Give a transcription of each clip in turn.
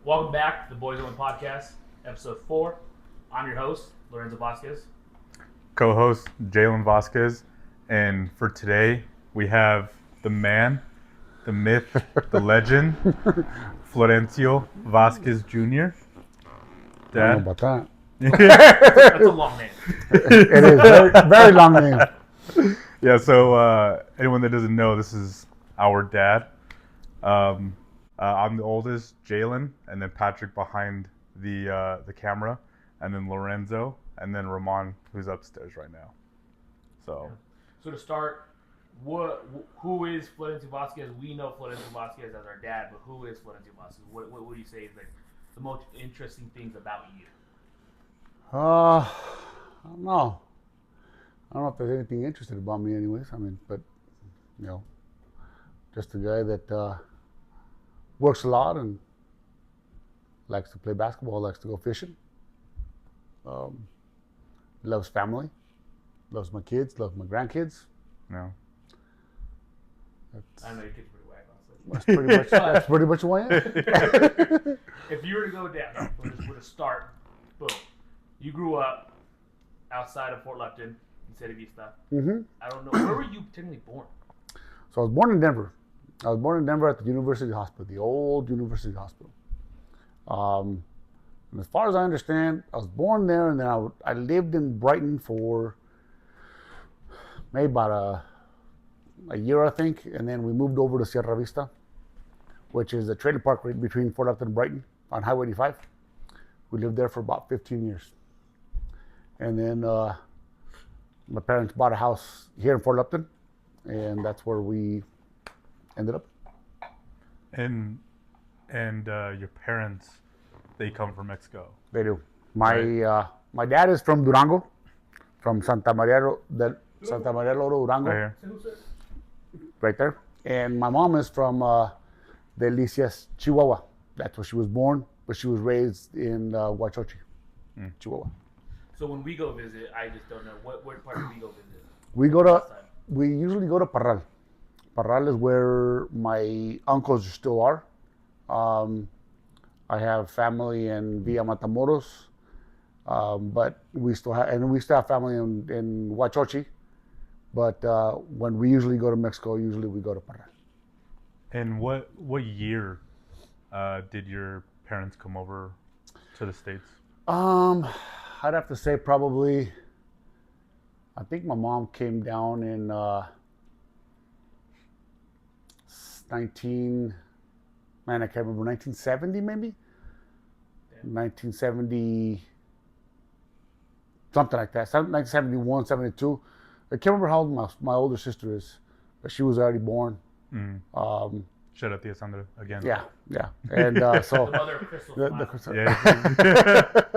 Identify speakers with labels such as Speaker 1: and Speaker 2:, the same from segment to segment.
Speaker 1: Welcome back to the Boys Only Podcast, Episode 4. I'm your host, Lorenzo Vasquez.
Speaker 2: Co-host Jalen Vasquez, and for today we have the man, the myth, the legend, Florencio Vasquez Jr.
Speaker 3: I don't know about that.
Speaker 1: That's a long name.
Speaker 3: It is very, very long name.
Speaker 2: Yeah, so anyone that doesn't know, this is our dad. I'm the oldest, Jalen, and then Patrick behind the camera, and then Lorenzo, and then Ramon, who's upstairs right now. So
Speaker 1: to start, who is Florencio Vasquez? We know Florencio Vasquez as our dad, but who is Florencio Vasquez? What would you say is like the most interesting things about you?
Speaker 3: I don't know. I don't know if there's anything interesting about me, anyways. But just a guy that works a lot and likes to play basketball, likes to go fishing. Loves family, loves my kids, loves my grandkids.
Speaker 2: no.
Speaker 1: I know your kids are pretty whack, honestly.
Speaker 3: That's pretty much who I am.
Speaker 1: If you were to go down, we're to start, boom. You grew up outside of Fort Lupton in City Vista.
Speaker 3: Mm-hmm.
Speaker 1: I don't know, where were you technically born?
Speaker 3: So I was born in Denver. I was born in Denver at the University Hospital, the old University Hospital. And as far as I understand, I was born there, and then I lived in Brighton for maybe about a year, I think, and then we moved over to Sierra Vista, which is a trailer park right between Fort Lupton and Brighton on Highway 85. We lived there for about 15 years. And then my parents bought a house here in Fort Lupton, and that's where we ended up.
Speaker 2: And your parents, they come from Mexico.
Speaker 3: They do. My dad is from Durango, from Santa Maria Loro, Durango,
Speaker 2: Right here.
Speaker 3: right there. And my mom is from Delicias, Chihuahua. That's where she was born, but she was raised in Huachochi, Chihuahua.
Speaker 1: So when we go visit, I just don't know, what part do we go visit?
Speaker 3: We usually go to Parral. Parral is where my uncles still are. I have family in Villa Matamoros, but we still have family in Huachochi. But when we usually go to Mexico, usually we go to Parral.
Speaker 2: And what year did your parents come over to the States?
Speaker 3: I'd have to say probably, I think my mom came down in 1970 maybe? Yeah. 1970, something like that, 1971, 72. I can't remember how old my older sister is, but she was already born.
Speaker 2: Shout out to Sandra again.
Speaker 3: Yeah. And so
Speaker 1: The mother of Crystal.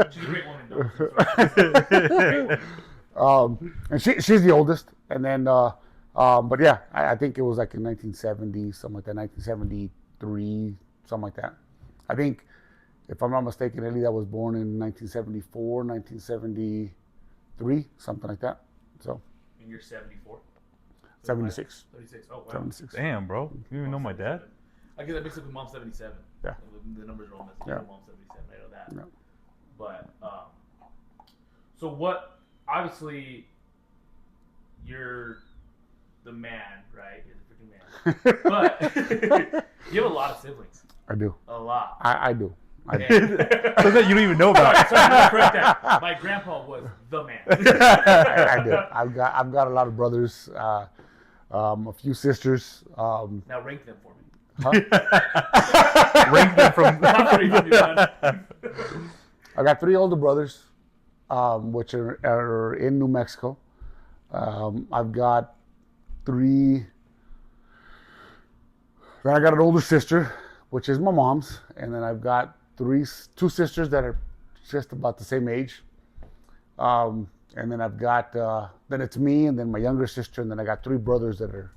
Speaker 1: She's a great woman, though.
Speaker 3: And she's the oldest. And then, but yeah, I think it was like in 1970, something like that, 1973, something like that. I think, if I'm not mistaken, Elida was born in 1974, 1973, something like that. So.
Speaker 1: And you're 74?
Speaker 3: 76.
Speaker 1: 76. Oh, wow.
Speaker 3: 76.
Speaker 2: Damn, bro. You even know my dad?
Speaker 1: I guess that makes up with Mom's 77.
Speaker 3: Yeah.
Speaker 1: The numbers are all messed up.
Speaker 3: Yeah.
Speaker 1: Mom's 77. I know that.
Speaker 3: Yeah.
Speaker 1: But, so what, obviously, you're the man, right? You're the freaking man. But you have a lot of siblings.
Speaker 3: I do.
Speaker 1: A lot.
Speaker 3: I do.
Speaker 2: Something that you don't even know about.
Speaker 1: Sorry, I'm gonna correct that. My grandpa was the man.
Speaker 3: I do. I've got a lot of brothers, a few sisters.
Speaker 1: Now rank them for me.
Speaker 3: Huh?
Speaker 2: Rank them from.
Speaker 3: I got 3 older brothers, which are in New Mexico. I've got 3. Then I got an older sister, which is my mom's, and then I've got 2 sisters that are just about the same age. And then I've got then it's me, and then my younger sister, and then I got 3 brothers that are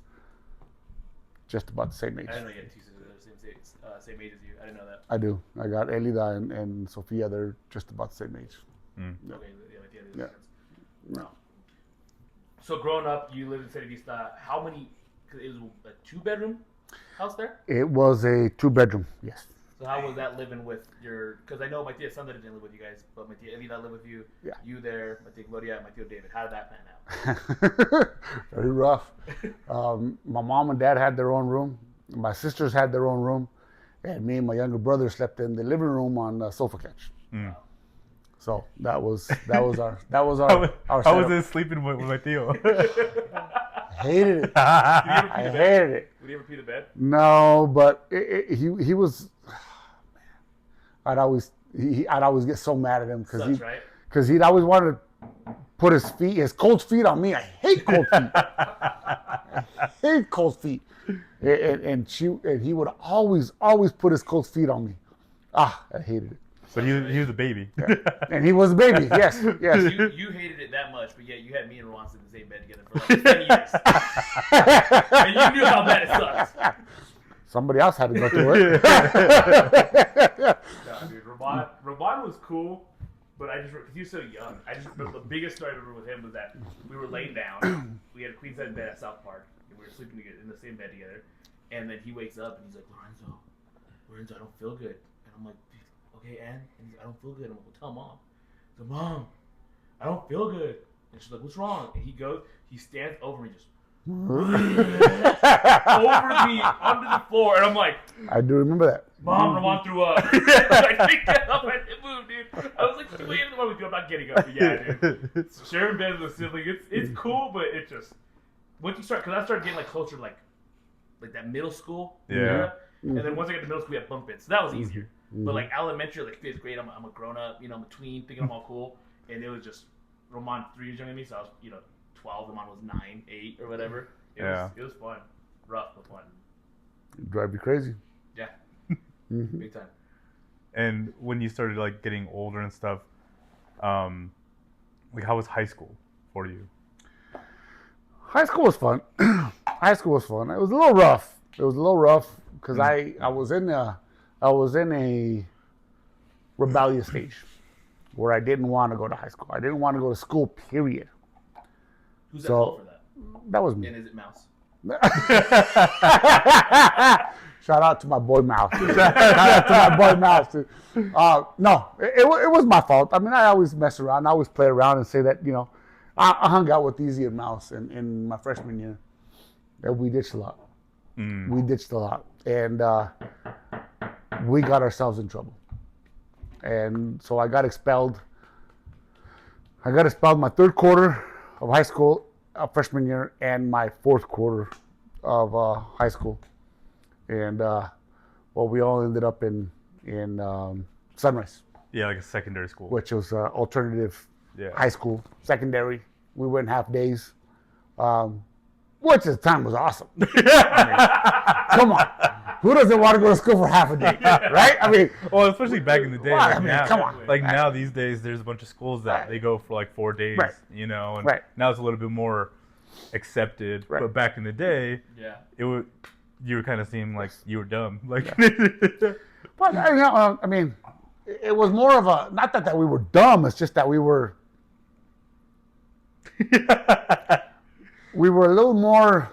Speaker 3: just about the same age.
Speaker 1: I didn't know you had 2 sisters that are the same age as you. I didn't know that.
Speaker 3: I do. I got Elida and Sophia. They're just about the same age.
Speaker 1: Yeah. Okay, yeah. No. So growing up, you lived in City Vista. How many? Cause it was a 2-bedroom house there.
Speaker 3: It was a 2-bedroom. Yes.
Speaker 1: So how was that living with your? Because I know my tia Sandra didn't live with you guys, but my tia Elida lived with you.
Speaker 3: Yeah.
Speaker 1: You there, my tia Gloria, and my tia David. How did that pan out?
Speaker 3: Very rough. My mom and dad had their own room. My sisters had their own room, and me and my younger brother slept in the living room on the sofa couch.
Speaker 2: Mm.
Speaker 3: So that was our
Speaker 2: How
Speaker 3: setup.
Speaker 2: was it sleeping with my tío?
Speaker 3: Hated it. I hated it.
Speaker 1: Would he ever pee the bed?
Speaker 3: No, but he was. I'd always get so mad at him because he'd always wanted to put his cold feet on me. I hate cold feet. I hate cold feet. And he would always put his cold feet on me. I hated it.
Speaker 2: So he was a baby.
Speaker 3: Yeah. And he was a baby. Yes.
Speaker 1: You hated it that much, but yet you had me and Ron in the same bed together for like 10 years. And you knew how bad it sucks.
Speaker 3: Somebody else had to go through it.
Speaker 1: No, dude, Ramon was cool, but because he was so young. The biggest story I remember with him was that we were laying down. We had a queen size bed at South Park, and we were sleeping together in the same bed together. And then he wakes up and he's like, Lorenzo, I don't feel good. And I'm like, okay, Ann? And he's like, I don't feel good. I'm like, well, tell Mom. So, Mom, I don't feel good. And she's like, what's wrong? And he stands over me, just over me onto the floor, and I'm like,
Speaker 3: I do remember that.
Speaker 1: Mom, Ramon threw up. I didn't get up, I didn't move, dude. I was like, wait, what with you? I'm not getting up. But yeah, dude. Sharing beds with a sibling, it's cool, but it just once you start, because I started getting like closer to like that middle school era, and then once I got to middle school, we had bunk beds, so that was easier. But like elementary, like 5th grade, I'm a grown up, I'm a tween, thinking I'm all cool, and it was just Ramon 3 years younger than me, so I was 12, Ramon was 9, 8, or whatever. It was fun, rough but fun.
Speaker 3: It'd drive you crazy.
Speaker 1: Yeah, big time.
Speaker 2: And when you started like getting older and stuff, like how was high school for you?
Speaker 3: High school was fun. High school was fun. It was a little rough. Because I was in a rebellious stage where I didn't want to go to high school. I didn't want to go to school, period.
Speaker 1: Who's at fault for that?
Speaker 3: That was me.
Speaker 1: And is it Mouse?
Speaker 3: Shout out to my boy Mouse. No, it was my fault. I mean, I always mess around. I always play around and say that, I hung out with Easy and Mouse in my freshman year. And we ditched a lot. And we got ourselves in trouble. And so I got expelled. My third quarter of high school, freshman year, and my fourth quarter of high school. And we all ended up in Sunrise.
Speaker 2: Yeah, like a secondary school.
Speaker 3: Which was alternative high school, secondary. We went half days, which at the time was awesome. Come on. Who doesn't want to go to school for half a day, right? I mean,
Speaker 2: well, especially back in the day.
Speaker 3: Well,
Speaker 2: like now,
Speaker 3: come on.
Speaker 2: Like now, these days, there's a bunch of schools that they go for like 4 days, and now it's a little bit more accepted.
Speaker 3: Right.
Speaker 2: But back in the day, you were kind of seeing like you were dumb. Like,
Speaker 3: but I mean, it was more of a not that we were dumb. It's just that we were a little more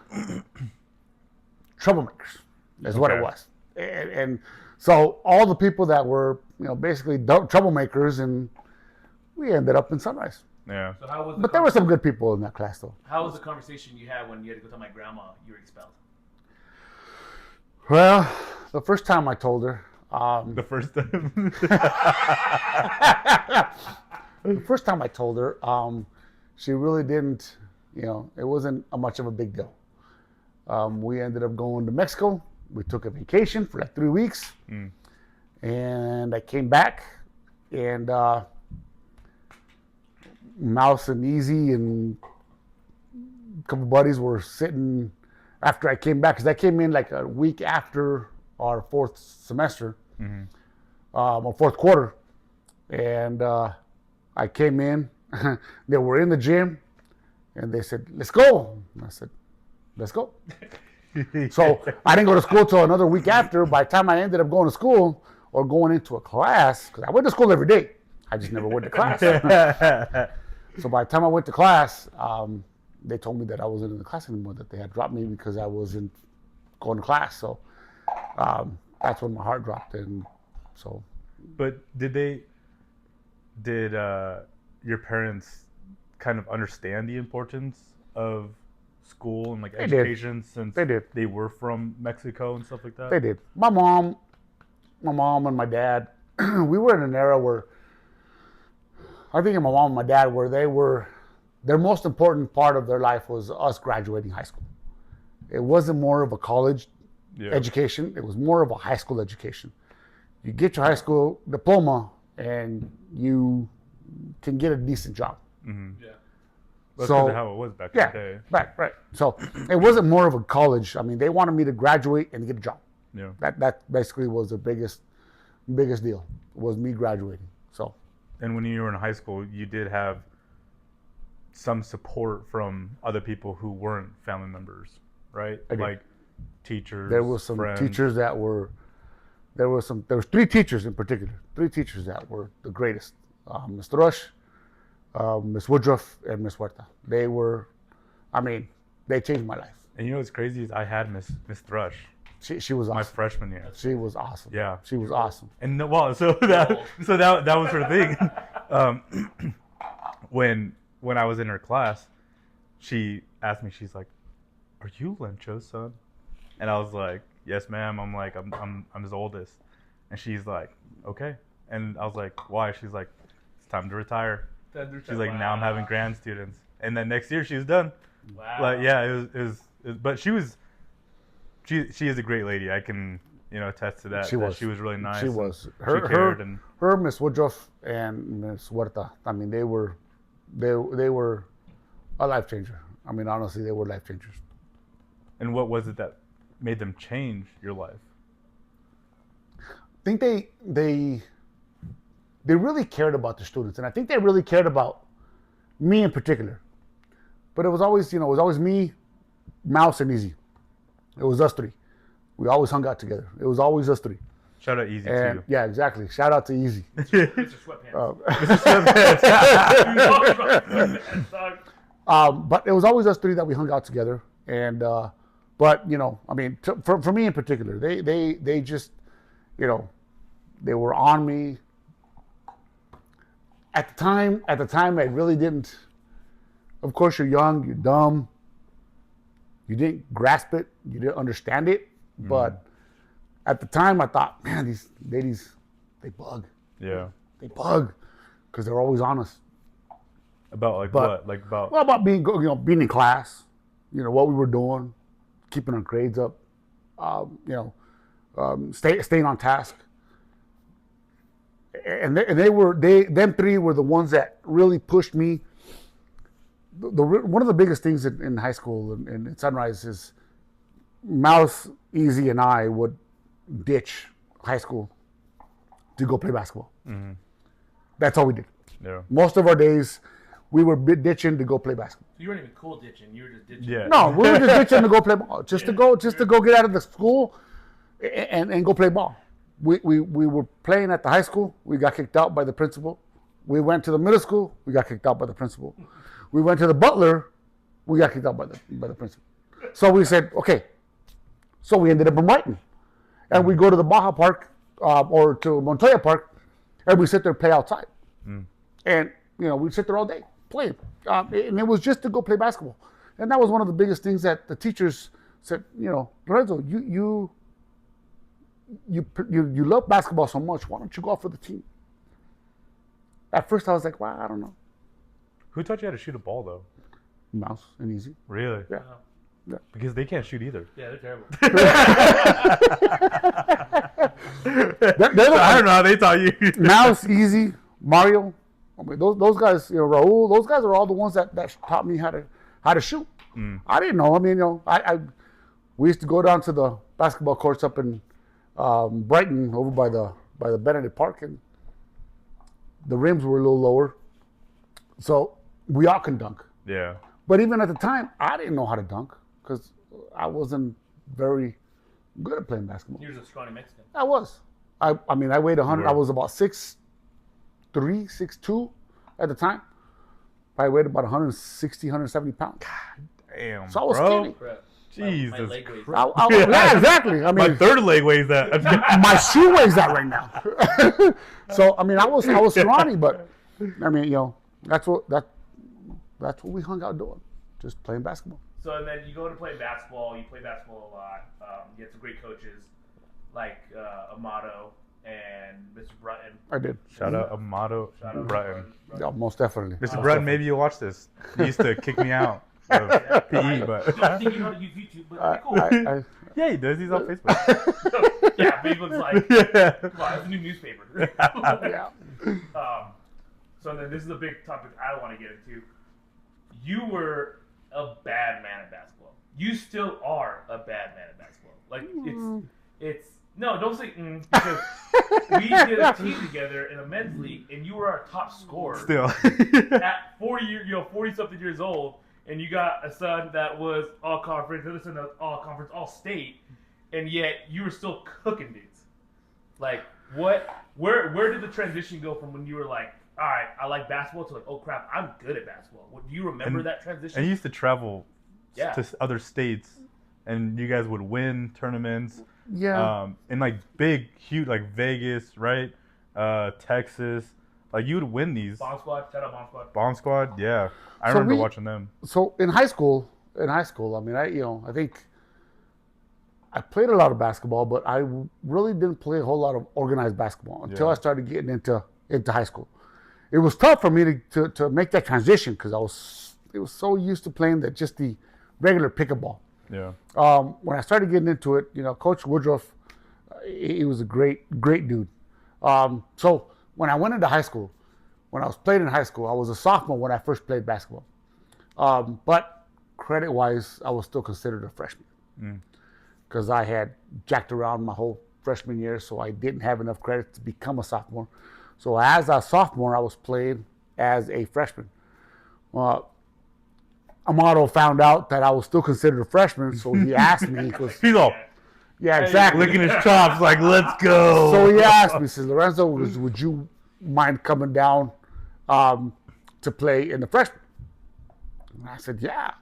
Speaker 3: troublemakers. Is what it was, and so all the people that were basically troublemakers, and we ended up in Sunrise.
Speaker 2: Yeah.
Speaker 1: So how was
Speaker 3: but there were some good people in that class, though.
Speaker 1: How was the conversation you had when you had to go tell my grandma you were expelled?
Speaker 3: Well, the first time I told her.
Speaker 2: The first time.
Speaker 3: The first time I told her, she really didn't. It wasn't much of a big deal. We ended up going to Mexico. We took a vacation for like 3 weeks, and I came back, and Mouse and Easy and a couple buddies were sitting after I came back, because I came in like a week after our fourth semester, or fourth quarter, and I came in. They were in the gym, and they said, "Let's go." And I said, "Let's go." So I didn't go to school till another week after. By the time I ended up going to school or going into a class, because I went to school every day, I just never went to class. So by the time I went to class, they told me that I wasn't in the class anymore, that they had dropped me because I wasn't going to class. So that's when my heart dropped, and So,
Speaker 2: But did your parents kind of understand the importance of school and like
Speaker 3: They did.
Speaker 2: education since
Speaker 3: They did.
Speaker 2: they were from Mexico and stuff like that?
Speaker 3: They did. My mom and my dad, we were in an era where I think my mom and my dad their most important part of their life was us graduating high school. It wasn't more of a college education. It was more of a high school education. You get your high school diploma and you can get a decent job.
Speaker 2: Mm-hmm.
Speaker 1: Yeah.
Speaker 2: That's
Speaker 3: So-
Speaker 2: how it was back in the day.
Speaker 3: Right. So it wasn't more of a college. I mean, they wanted me to graduate and get a job.
Speaker 2: Yeah.
Speaker 3: That basically was the biggest deal, was me graduating. So
Speaker 2: And when you were in high school, you did have some support from other people who weren't family members, right?
Speaker 3: I did.
Speaker 2: Like teachers.
Speaker 3: there was some
Speaker 2: friends.
Speaker 3: teachers that were, there was 3 teachers in particular, 3 teachers that were the greatest. Ms. Rush, Ms. Woodruff, and Ms. Huerta. They changed my life.
Speaker 2: And you know what's crazy is I had Miss Thrush
Speaker 3: She was
Speaker 2: my
Speaker 3: awesome.
Speaker 2: freshman year.
Speaker 3: She was awesome.
Speaker 2: Yeah.
Speaker 3: She was awesome.
Speaker 2: And so that was her thing. When I was in her class, she asked me, she's like, "Are you Lencho's son?" And I was like, "Yes, ma'am." I'm like, I'm his oldest. And she's like, "Okay." And I was like, "Why?" She's like, "It's time to retire." She's like, "Now I'm having grand students." And then next year she was done.
Speaker 1: Wow.
Speaker 2: Like, yeah, it was but she is a great lady. I can, attest to that.
Speaker 3: She was.
Speaker 2: She was really nice.
Speaker 3: She
Speaker 2: and
Speaker 3: was.
Speaker 2: she cared and
Speaker 3: Her, Miss Woodruff, and Miss Huerta. They were a life changer. Honestly, they were life changers.
Speaker 2: And what was it that made them change your life?
Speaker 3: I think they really cared about the students, and I think they really cared about me in particular. But it was always, me, Mouse, and Easy. It was us 3. We always hung out together. It was always us 3.
Speaker 2: Shout out Easy
Speaker 3: And
Speaker 2: too.
Speaker 3: yeah, exactly. Shout out to Easy.
Speaker 1: Mr. Sweatpants.
Speaker 3: But it was always us 3 that we hung out together. And but for me in particular, they just, they were on me. At the time, I really didn't. Of course, you're young, you're dumb. You didn't grasp it, you didn't understand it. But at the time, I thought, man, these ladies, they bug.
Speaker 2: Yeah.
Speaker 3: They bug because they're always honest.
Speaker 2: About
Speaker 3: But-
Speaker 2: what? Like about
Speaker 3: Well, about being in class, what we were doing, keeping our grades up, staying on task. And them 3 were the ones that really pushed me. One of the biggest things in high school and in Sunrise is Mouse, Easy, and I would ditch high school to go play basketball.
Speaker 2: Mm-hmm.
Speaker 3: That's all we did.
Speaker 2: Yeah.
Speaker 3: Most of our days, we were ditching to go play basketball.
Speaker 1: You weren't even cool ditching. You were just ditching.
Speaker 2: Yeah.
Speaker 3: No, we were just ditching to go play ball, just to go get out of the school and go play ball. We were playing at the high school. We got kicked out by the principal. We went to the middle school. We got kicked out by the principal. We went to the Butler. We got kicked out by the principal. So we said, okay. So we ended up in Brighton, and we go to the Baja Park or to Montoya Park, and we sit there and play outside. And we sit there all day playing, and it was just to go play basketball. And that was one of the biggest things that the teachers said. Lorenzo, you love basketball so much. Why don't you go out for the team? At first, I was like, well, I don't know.
Speaker 2: Who taught you how to shoot a ball though?
Speaker 3: Mouse and Easy.
Speaker 2: Really?
Speaker 3: Yeah.
Speaker 1: Wow.
Speaker 2: Because they can't shoot either.
Speaker 1: Yeah, they're terrible.
Speaker 3: They're
Speaker 2: I don't know how they taught you.
Speaker 3: Mouse, Easy, Mario. Those guys, Raul. Those guys are all the ones that taught me how to shoot. I didn't know. We used to go down to the basketball courts up in Brighton, over by the Benedict Park, and the rims were a little lower, so we all can dunk.
Speaker 2: Yeah.
Speaker 3: But even at the time, I didn't know how to dunk because I wasn't very good at playing basketball.
Speaker 1: You're just a scrawny Mexican.
Speaker 3: I was. I weighed 100.
Speaker 2: You
Speaker 3: I
Speaker 2: were.
Speaker 3: was about 6'3", 6'2" at the time. I weighed about 160, 170 pounds.
Speaker 2: Damn.
Speaker 3: So I was
Speaker 2: bro.
Speaker 3: skinny.
Speaker 1: Crap. my
Speaker 2: Jesus
Speaker 1: leg weighs.
Speaker 2: Christ.
Speaker 3: Yeah, exactly. I
Speaker 2: My
Speaker 3: mean,
Speaker 2: third leg weighs that.
Speaker 3: my shoe weighs that right now. So I mean, I was scrawny, but I mean, that's what we hung out doing, just playing basketball.
Speaker 1: So and then you go to play basketball. You play basketball a lot. You had some great coaches like Amato and Mr. Brutton.
Speaker 3: I did.
Speaker 2: Shout out Amato Bratton.
Speaker 3: Yeah, most definitely.
Speaker 2: Mr. Bratton, maybe you'll watch this. He used to kick me out of PE, but
Speaker 1: I don't think you know how to use YouTube, but cool.
Speaker 2: yeah, he does. He's on Facebook.
Speaker 1: Yeah, Facebook's like,
Speaker 2: Yeah.
Speaker 1: come on, it's a new newspaper.
Speaker 3: Yeah.
Speaker 1: So then this is a big topic I want to get into. You were a bad man at basketball. You still are a bad man at basketball. Like it's no, don't say because we did a team together in a men's league, and you were our top scorer.
Speaker 2: Still.
Speaker 1: At 40 something years old, and you got a son that was all conference, another son that was all conference, all state, and yet you were still cooking dudes. Like where did the transition go from when you were like, all right, I like basketball to like, oh crap, I'm good at basketball? Do you remember that transition?
Speaker 2: And you used to travel
Speaker 1: Yeah.
Speaker 2: to other states, and you guys would win tournaments.
Speaker 3: Yeah.
Speaker 2: In like big, huge, like Vegas, right? Texas. Like you would win these.
Speaker 1: Bomb Squad, shout out Bomb Squad.
Speaker 2: Bomb Squad, yeah. I
Speaker 3: So
Speaker 2: remember
Speaker 3: we-
Speaker 2: watching them.
Speaker 3: So in high school, I mean, I think I played a lot of basketball, but I really didn't play a whole lot of organized basketball until
Speaker 2: Yeah.
Speaker 3: I started getting into high school. It was tough for me to make that transition because I was so used to playing the regular pickup
Speaker 2: Yeah.
Speaker 3: when I started getting into it, Coach Woodruff, he was a great dude. So when I went into high school, when I was playing in high school, I was a sophomore when I first played basketball. But credit-wise, I was still considered a freshman because I had jacked around my whole freshman year, so I didn't have enough credit to become a sophomore. So as a sophomore, I was playing as a freshman. Amato found out that I was still considered a freshman, so he asked me.
Speaker 2: He's all
Speaker 3: Yeah, exactly.
Speaker 2: licking his chops like, let's go.
Speaker 3: So he asked me, says, Lorenzo, would you mind coming down to play in the freshman? And I said, yeah.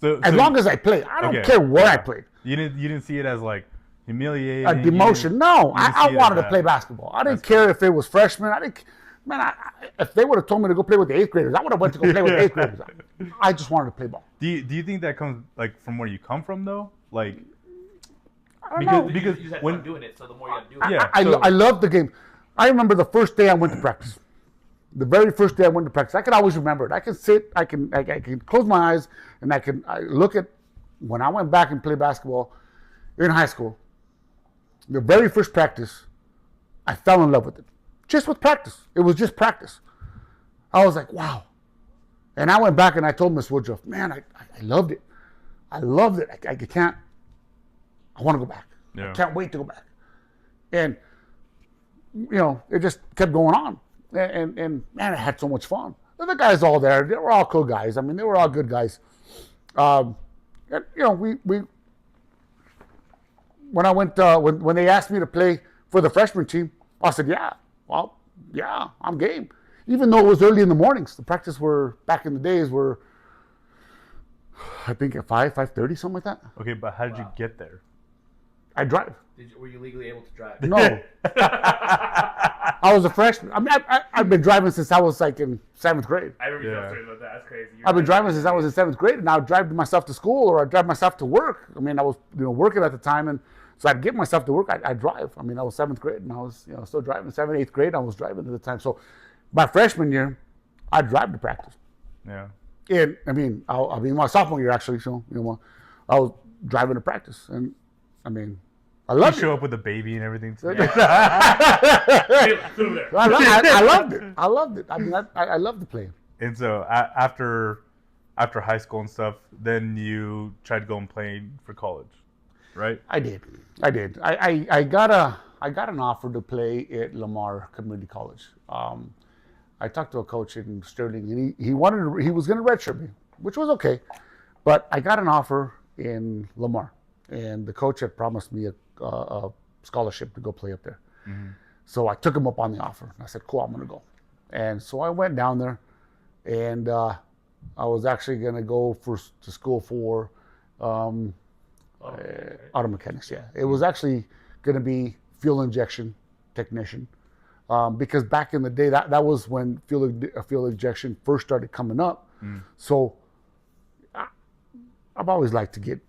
Speaker 2: So
Speaker 3: As long as I play. I don't
Speaker 2: Okay.
Speaker 3: care where I played.
Speaker 2: you didn't see it as like humiliating.
Speaker 3: A demotion. No,
Speaker 2: you didn't
Speaker 3: I
Speaker 2: see it
Speaker 3: wanted
Speaker 2: as
Speaker 3: to play
Speaker 2: that.
Speaker 3: basketball. I didn't care if it was freshman. If they would have told me to go play with the 8th graders, I would have went to go play with the 8th graders. I just wanted to play ball.
Speaker 2: Do you think that comes like from where you come from though? Like
Speaker 3: I don't know.
Speaker 2: because
Speaker 1: you just had
Speaker 2: when
Speaker 1: fun doing it, so the more you got to do it.
Speaker 2: Yeah.
Speaker 3: I love the game. I remember the first day I went to practice. The very first day I went to practice, I can always remember it. I can sit, I can close my eyes, and I look at when I went back and played basketball in high school. The very first practice, I fell in love with it. Just with practice. It was just practice. I was like, wow. And I went back and I told Miss Woodruff, man, I loved it. I loved it. I want to go back.
Speaker 2: Yeah.
Speaker 3: I can't wait to go back. And, it just kept going on. And man, I had so much fun. And the guys all there, they were all cool guys. I mean, they were all good guys. And, we when I went, when they asked me to play for the freshman team, I said, yeah, I'm game. Even though it was early in the mornings, the practice back in the days were, I think at 5:30, something like that.
Speaker 2: okay, but how did you get there?
Speaker 3: I drive.
Speaker 1: Were you legally able to drive?
Speaker 3: No. I was a freshman. I mean, I've been driving since I was like in 7th grade.
Speaker 1: I remember you
Speaker 2: Yeah.
Speaker 1: telling stories about that. That's crazy.
Speaker 3: I've been driving since I was in 7th grade, and I would drive myself to school or I'd drive myself to work. I mean, I was working at the time, and so I'd get myself to work. I'd drive. I mean, I was 7th grade, and I was still driving. 7th, 8th grade, I was driving at the time. So my freshman year, I'd drive to practice.
Speaker 2: Yeah.
Speaker 3: And I mean, my sophomore year actually. So I was driving to practice, and I mean, I
Speaker 2: You
Speaker 3: loved it.
Speaker 2: show up with a baby and everything too.
Speaker 1: Through there.
Speaker 3: I loved it. I loved it. I mean, I loved the play.
Speaker 2: And so after high school and stuff, then you tried to go and play for college, right?
Speaker 3: I did. I got an offer to play at Lamar Community College. I talked to a coach in Sterling, and he was going to redshirt me, which was okay, but I got an offer in Lamar, and the coach had promised me a scholarship to go play up there.
Speaker 2: Mm-hmm.
Speaker 3: So I took him up on the offer. I said, cool, I'm going to go. And so I went down there, and I was actually going to go to school for Auto mechanics, yeah. It was actually going to be fuel injection technician. Because back in the day, that was when fuel injection first started coming up. So I've always liked to get,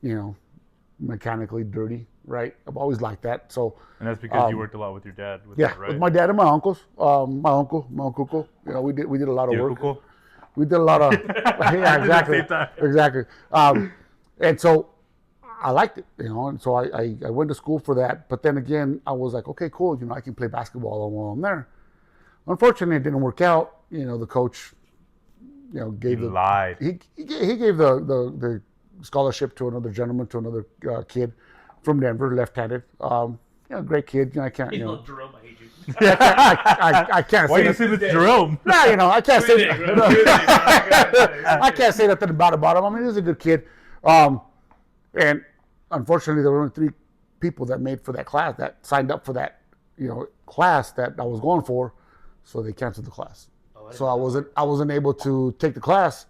Speaker 3: mechanically dirty, right? I've always liked that. So,
Speaker 2: And that's because you worked a lot with your dad, with
Speaker 3: yeah,
Speaker 2: that, right?
Speaker 3: with my dad and my uncles. My uncle, we did a lot of work.
Speaker 2: Cuco?
Speaker 3: We did a lot of, yeah, exactly,
Speaker 2: Same time.
Speaker 3: exactly. And so I liked it, and so I went to school for that. But then again, I was like, okay, cool, I can play basketball while I'm there. Unfortunately, it didn't work out. The coach, gave
Speaker 2: He lied.
Speaker 3: He gave the scholarship to another gentleman, to another kid from Denver, left-handed. Great kid. I can't.
Speaker 1: Hey, little Jerome, I hate you.
Speaker 3: I can't
Speaker 2: Why
Speaker 3: say
Speaker 2: do you
Speaker 3: that.
Speaker 2: say this, Jerome?
Speaker 3: No, I can't
Speaker 1: Good
Speaker 3: say.
Speaker 1: day, bro. Good day, bro.
Speaker 3: I can't say nothing about him. I mean, he's a good kid. And unfortunately, there were only 3 people that made for that class, that signed up for that, class that I was going for. So they canceled the class. So I wasn't able to take the class.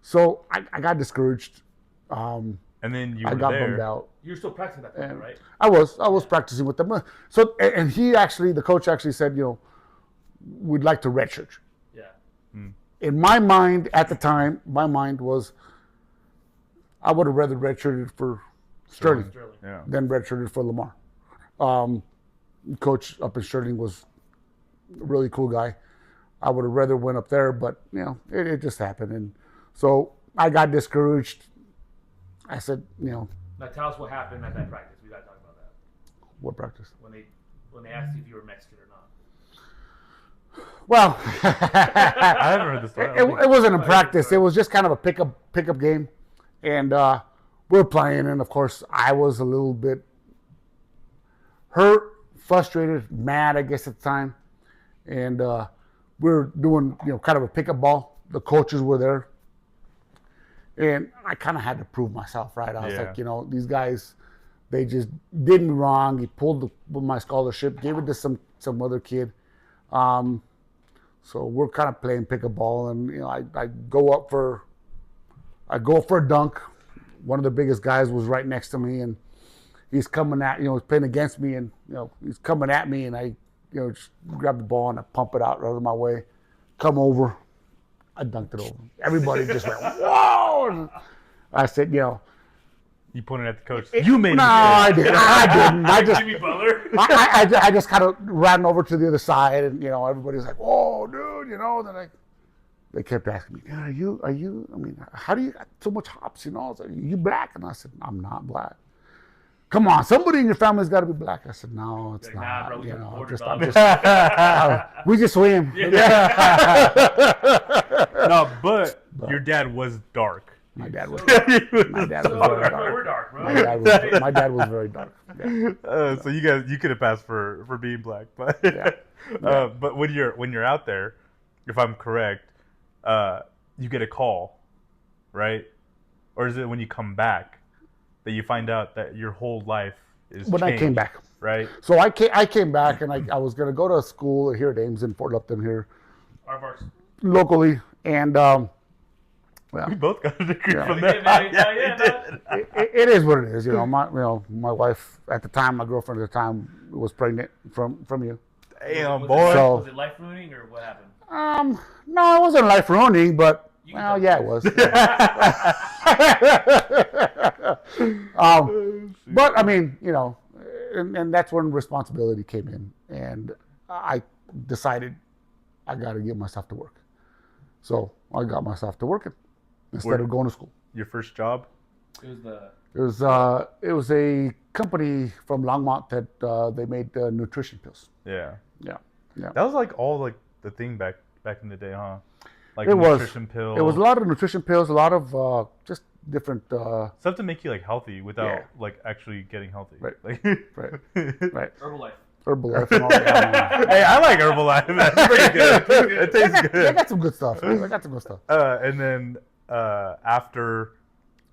Speaker 3: So I got discouraged.
Speaker 2: And then you
Speaker 3: I
Speaker 2: were
Speaker 3: got
Speaker 2: there.
Speaker 3: bummed out.
Speaker 1: You're still practicing that point, right?
Speaker 3: I was practicing with them. So and the coach actually said, we'd like to redshirt.
Speaker 1: Yeah.
Speaker 3: In my mind at the time, my mind was, I would have rather redshirted for Sterling
Speaker 2: Yeah.
Speaker 3: than redshirted for Lamar. Coach up in Sterling was a really cool guy. I would have rather went up there, but it just happened, and so I got discouraged. I said,
Speaker 1: Now tell us what happened at that practice. We got to talk about that.
Speaker 3: what practice?
Speaker 1: When they asked you if you were Mexican or not.
Speaker 3: Well,
Speaker 2: I haven't heard this story.
Speaker 3: it wasn't a practice. It was just kind of a pickup game, and we were playing, and of course I was a little bit hurt, frustrated, mad, I guess at the time, and we were doing kind of a pickup ball. The coaches were there, and I kind of had to prove myself, right? I was like, these guys, they just did me wrong. He pulled my scholarship, gave it to some other kid. So we're kind of playing pickup ball, and I go for a dunk. One of the biggest guys was right next to me, and he's coming at he's playing against me, and he's coming at me, and I just grab the ball and I pump it out of my way, come over, I dunked it over. Everybody just went whoa. And I said,
Speaker 2: You pointed at the coach. You made
Speaker 3: no,
Speaker 2: it.
Speaker 3: I didn't. I just
Speaker 1: Jimmy Butler.
Speaker 3: I just kind of ran over to the other side, and everybody's like, "Oh, dude," Then they kept asking me, "Are you? I mean, how do you got so much hops? I was like, you black?" And I said, "I'm not black." Come on, somebody in your family's got to be black. I said, "No, it's
Speaker 1: Like,
Speaker 3: not."
Speaker 1: nah, bro, we got border
Speaker 3: I'm
Speaker 1: dogs.
Speaker 3: we just swim.
Speaker 2: No, but your dad was dark.
Speaker 3: My dad was.
Speaker 1: So,
Speaker 3: My dad was
Speaker 1: so
Speaker 3: very
Speaker 1: we're
Speaker 3: dark.
Speaker 1: dark, bro.
Speaker 3: My dad was very dark. Yeah.
Speaker 2: So you could have passed for being black, but
Speaker 3: Yeah.
Speaker 2: but when you're out there, if I'm correct, you get a call, right? Or is it when you come back that you find out that your whole life is
Speaker 3: When
Speaker 2: changed,
Speaker 3: I came back.
Speaker 2: right?
Speaker 3: So I came back, and I was going to go to school here at Ames in Fort Lupton here
Speaker 1: Our
Speaker 3: locally, and
Speaker 2: We both got a degree
Speaker 3: Yeah.
Speaker 2: from
Speaker 1: Yeah,
Speaker 2: that.
Speaker 1: man,
Speaker 2: Yeah,
Speaker 1: yeah,
Speaker 2: we did.
Speaker 3: it is what it is. My wife at the time, my girlfriend at the time, was pregnant from you.
Speaker 2: Damn,
Speaker 1: was
Speaker 2: boy.
Speaker 1: It,
Speaker 3: So-
Speaker 1: was it life ruining or what happened?
Speaker 3: No, it wasn't life ruining, but
Speaker 1: You can
Speaker 3: well,
Speaker 1: tell
Speaker 3: yeah,
Speaker 1: me.
Speaker 3: it was. But I mean, and that's when responsibility came in, and I decided I got to get myself to work. So I got myself to working instead of going to school.
Speaker 2: Your first job?
Speaker 1: It was the.
Speaker 3: It was a company from Longmont that they made nutrition pills.
Speaker 2: Yeah.
Speaker 3: Yeah.
Speaker 2: That was like all like the thing back in the day, huh? Like
Speaker 3: It was.
Speaker 2: nutrition pills.
Speaker 3: It was a lot of nutrition pills, a lot of just different.
Speaker 2: stuff to make you like healthy without
Speaker 3: Yeah.
Speaker 2: like actually getting healthy.
Speaker 3: Right.
Speaker 2: Like,
Speaker 3: Right. Right.
Speaker 1: Herbalife.
Speaker 3: Herbalife and all that.
Speaker 2: Hey, I like Herbalife. That's pretty good. It tastes
Speaker 3: They
Speaker 2: good.
Speaker 3: got some good stuff. They got some good stuff.
Speaker 2: And then after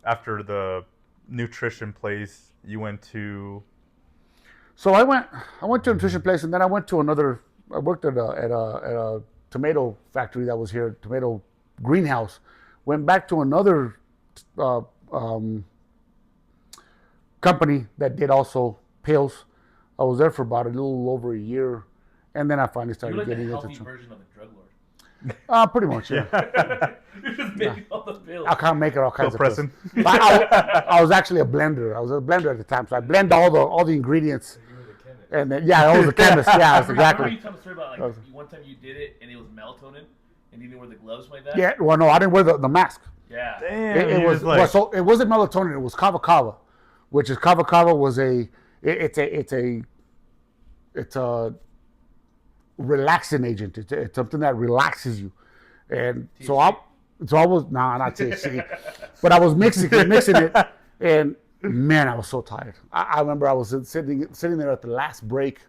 Speaker 2: the nutrition place, you went to.
Speaker 3: So I went to a nutrition place, and then I went to another. I worked at a tomato factory that was here, tomato greenhouse. Went back to another company that did also pills. I was there for about a little over a year, and then I finally
Speaker 1: You're
Speaker 3: started
Speaker 1: like the
Speaker 3: getting
Speaker 1: healthy
Speaker 3: into.
Speaker 1: version of a drug lord.
Speaker 3: Pretty much, yeah.
Speaker 1: You're just making all the pills.
Speaker 3: I can't make it all kinds
Speaker 2: Still
Speaker 3: of pills.
Speaker 2: pressing.
Speaker 3: I was actually a blender. I was a blender at the time, so I blend all the ingredients.
Speaker 1: You were the chemist.
Speaker 3: And then, yeah, I was a chemist. Yeah, that's
Speaker 1: I remember
Speaker 3: exactly.
Speaker 1: you telling a story about like one time you did it and it was melatonin and you didn't wear the gloves like that.
Speaker 3: Yeah, well, no, I didn't wear the mask.
Speaker 1: Yeah.
Speaker 2: Damn,
Speaker 3: It
Speaker 2: you
Speaker 3: was
Speaker 2: just like,
Speaker 3: well, so it wasn't melatonin. It was kava kava, which is kava kava was it's a relaxing agent. It's something that relaxes you, and so I was not THC, but I was mixing it, and man, I was so tired. I remember I was sitting there at the last break,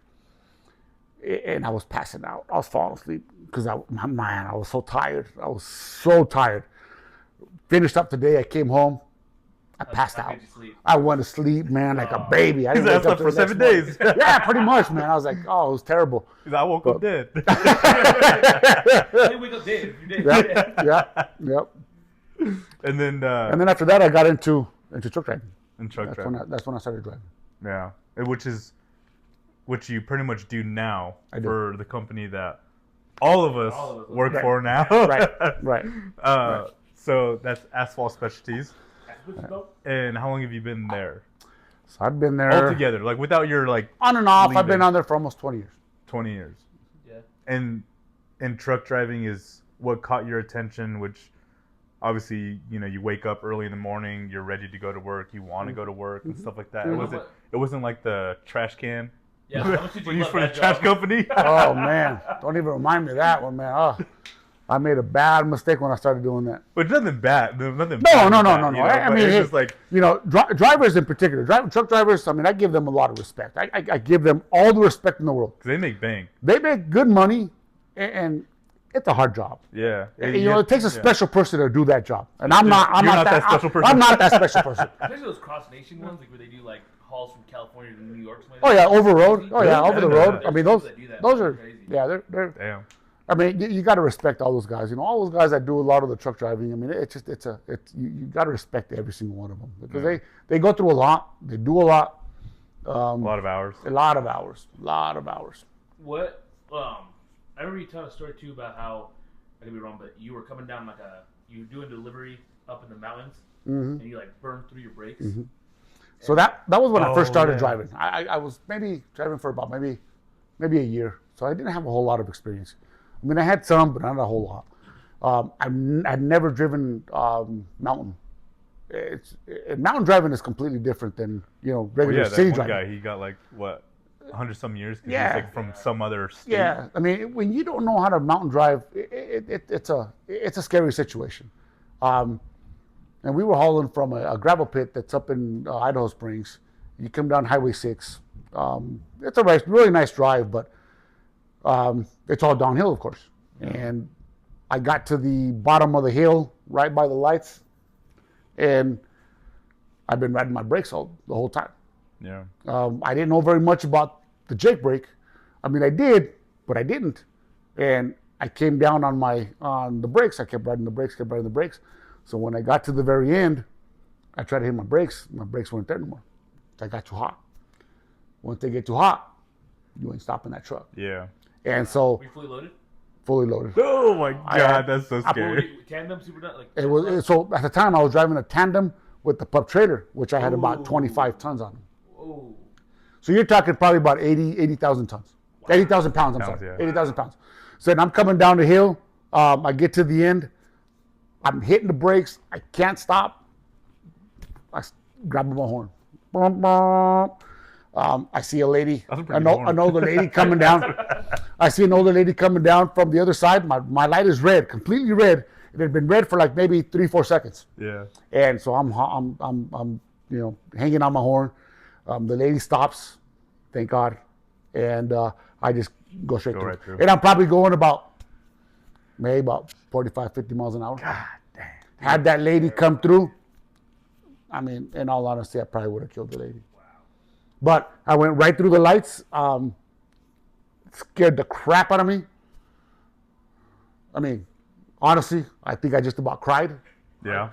Speaker 3: and I was passing out. I was falling asleep because I was so tired. I was so tired. Finished up the day. I came home. I passed out. I went to sleep, man, like a baby. I
Speaker 2: he's
Speaker 3: didn't wake up
Speaker 2: slept for
Speaker 3: till the
Speaker 2: 7
Speaker 3: next morning.
Speaker 2: days.
Speaker 3: Yeah, pretty much, man. I was like, oh, it was terrible.
Speaker 2: I woke up dead.
Speaker 1: I didn't wake up dead. You did.
Speaker 3: Yep.
Speaker 2: And then
Speaker 3: after that, I got into truck driving.
Speaker 2: truck driving.
Speaker 3: That's when I started driving.
Speaker 2: Yeah, which you pretty much do now for the company that all of us work for now.
Speaker 3: Right.
Speaker 2: So that's Asphalt Specialties. And how long have you been there?
Speaker 3: So I've been there
Speaker 2: altogether, like without your like
Speaker 3: on and off.
Speaker 2: leaving.
Speaker 3: I've been on there for almost 20 years.
Speaker 2: 20 years.
Speaker 1: Yeah.
Speaker 2: And truck driving is what caught your attention, which obviously, you wake up early in the morning, you're ready to go to work, you want to go to work and stuff like that. It wasn't like the trash can.
Speaker 1: Yeah, how much did you
Speaker 2: used
Speaker 1: love
Speaker 2: for the
Speaker 1: that
Speaker 2: trash
Speaker 1: job?
Speaker 2: company.
Speaker 3: Oh man, don't even remind me of that one, man. Oh, I made a bad mistake when I started doing that.
Speaker 2: But nothing bad. Nothing
Speaker 3: No.
Speaker 2: bad with that,
Speaker 3: I mean,
Speaker 2: it's
Speaker 3: hey,
Speaker 2: just like,
Speaker 3: drivers in particular, truck drivers. I mean, I give them a lot of respect. I give them all the respect in the world.
Speaker 2: 'cause they make bank.
Speaker 3: They make good money, and it's a hard job.
Speaker 2: Yeah.
Speaker 3: It takes a special person to do that job, and I'm not
Speaker 2: that special person.
Speaker 3: I'm not that special person.
Speaker 1: Especially those cross-nation ones, like where they do like hauls from California to New York.
Speaker 3: Oh yeah, over road. Oh yeah, over the road.
Speaker 1: There's
Speaker 3: I mean,
Speaker 1: people
Speaker 3: those
Speaker 1: that do that.
Speaker 3: those are
Speaker 1: Crazy.
Speaker 3: yeah, they're.
Speaker 2: Damn.
Speaker 3: I mean, you got to respect all those guys. All those guys that do a lot of the truck driving. I mean, you got to respect every single one of them because they go through a lot. They do a lot.
Speaker 2: A lot of hours.
Speaker 3: A lot of hours.
Speaker 1: What? I remember you telling a story too about how, I could be wrong, but you were coming down you were doing delivery up in the mountains, and you like burned through your brakes.
Speaker 3: Mm-hmm. So that was when I first started
Speaker 2: yeah.
Speaker 3: driving. I was maybe driving for about maybe a year, so I didn't have a whole lot of experience. I mean, I had some, but not a whole lot. I'd never driven mountain. Mountain driving is completely different than regular
Speaker 2: that
Speaker 3: city
Speaker 2: one
Speaker 3: driving.
Speaker 2: guy, he got like what 100 some years because
Speaker 3: Yeah.
Speaker 2: he's like from some other state.
Speaker 3: Yeah, I mean, when you don't know how to mountain drive, it's a scary situation. And we were hauling from a gravel pit that's up in Idaho Springs. You come down Highway 6. It's a really nice drive, but it's all downhill, of course. Yeah. And I got to the bottom of the hill, right by the lights, and I've been riding my brakes the whole time.
Speaker 2: Yeah.
Speaker 3: I didn't know very much about the Jake brake. I mean, I did, but I didn't. And I came down on the brakes. I kept riding the brakes. So when I got to the very end, I tried to hit my brakes. My brakes weren't there anymore. I got too hot. Once they get too hot, you ain't stopping that truck.
Speaker 2: Yeah.
Speaker 3: And so.
Speaker 1: Were you fully loaded?
Speaker 3: Fully loaded.
Speaker 2: Oh my God, that's so scary.
Speaker 1: Tandem, super done?
Speaker 3: So at the time I was driving a tandem with the pup trailer, which I had about 25 tons on them.
Speaker 1: Whoa.
Speaker 3: So you're talking probably about 80,000 tons. Wow. 80,000 pounds, I'm sorry. Yeah. 80,000 pounds. So then I'm coming down the hill. I get to the end. I'm hitting the brakes. I can't stop. I grab my horn. I see a lady. An older lady coming down. I see an older lady coming down from the other side. My light is red, completely red. It had been red for like maybe 3-4 seconds.
Speaker 2: Yeah.
Speaker 3: And so I'm hanging on my horn. The lady stops, thank God, and I just go straight through.
Speaker 2: Right through.
Speaker 3: And I'm probably going about 45, 50 miles an hour.
Speaker 2: God damn.
Speaker 3: Had that lady come through, I mean, in all honesty, I probably would have killed the lady. Wow. But I went right through the lights, scared the crap out of me. I mean, honestly, I think I just about cried.
Speaker 2: Yeah.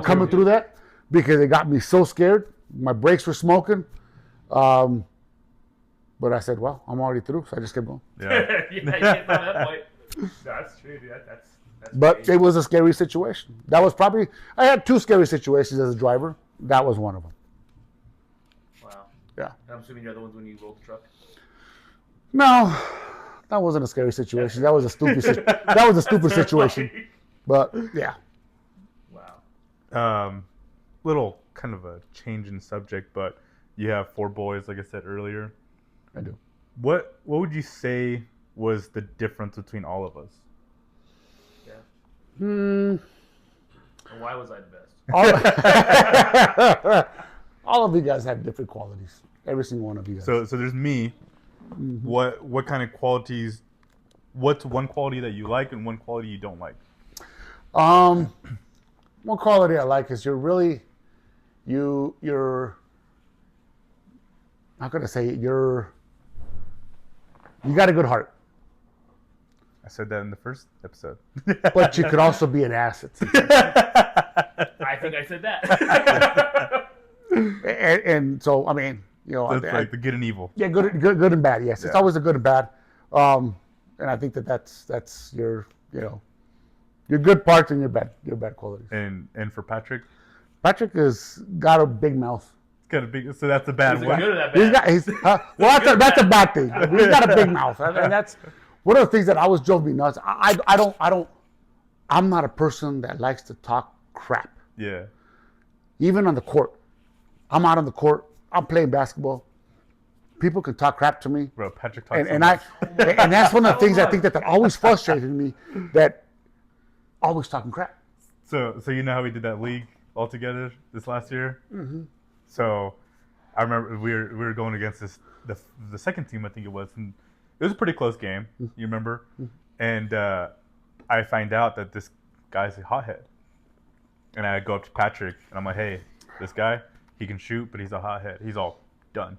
Speaker 3: Coming through that, because it got me so scared. My brakes were smoking. But I said, well, I'm already through, so I just kept going.
Speaker 2: Yeah.
Speaker 1: You get by that point. No, that's true, dude. That's
Speaker 3: But
Speaker 1: crazy.
Speaker 3: it was a scary situation. That was probably, I had 2 scary situations as a driver. That was one of them.
Speaker 1: Wow.
Speaker 3: Yeah.
Speaker 1: And I'm assuming the other ones when you rolled the truck.
Speaker 3: No, that wasn't a scary situation. That was a stupid. That was a stupid situation. But yeah.
Speaker 1: Wow.
Speaker 2: Little kind of a change in subject, but you have 4 boys, like I said earlier.
Speaker 3: I do.
Speaker 2: What would you say was the difference between all of us?
Speaker 1: Yeah.
Speaker 3: Hmm.
Speaker 1: And why was I the best?
Speaker 3: All of you guys have different qualities. Every single one of you guys.
Speaker 2: So there's me.
Speaker 3: Mhm.
Speaker 2: What kind of qualities? What's one quality that you like and one quality you don't like?
Speaker 3: One quality I like is you're how could I say it? You got a good heart,
Speaker 2: I said that in the first episode.
Speaker 3: but you could also be an asset.
Speaker 1: I think I said that.
Speaker 3: and so I mean, you know,
Speaker 2: That's like the good and evil.
Speaker 3: yeah, good and bad. Yes, it's
Speaker 2: Yeah.
Speaker 3: always a good and bad. And I think that's your your good parts and your bad qualities.
Speaker 2: And for Patrick,
Speaker 3: Patrick has got a big mouth.
Speaker 2: it's kind of big. So that's the bad
Speaker 1: Is it
Speaker 2: one.
Speaker 1: good or that
Speaker 3: He's
Speaker 1: bad?
Speaker 3: got well, that's a bad thing. He's got a big mouth, and that's one of the things that always drove me nuts. I'm not a person that likes to talk crap.
Speaker 2: Yeah.
Speaker 3: Even on the court, I'm out on the court. I'm playing basketball. People can talk crap to me,
Speaker 2: Bro, Patrick talks so
Speaker 3: and
Speaker 2: much.
Speaker 3: and that's one of the things I think that always frustrated me. That always talking crap.
Speaker 2: So you know how we did that league all together this last year? Mm-hmm. So I remember we were going against the second team, I think it was, and it was a pretty close game. You remember? And I find out that this guy's a hothead, and I go up to Patrick and I'm like, hey, this guy, he can shoot, but he's a hothead. He's all done.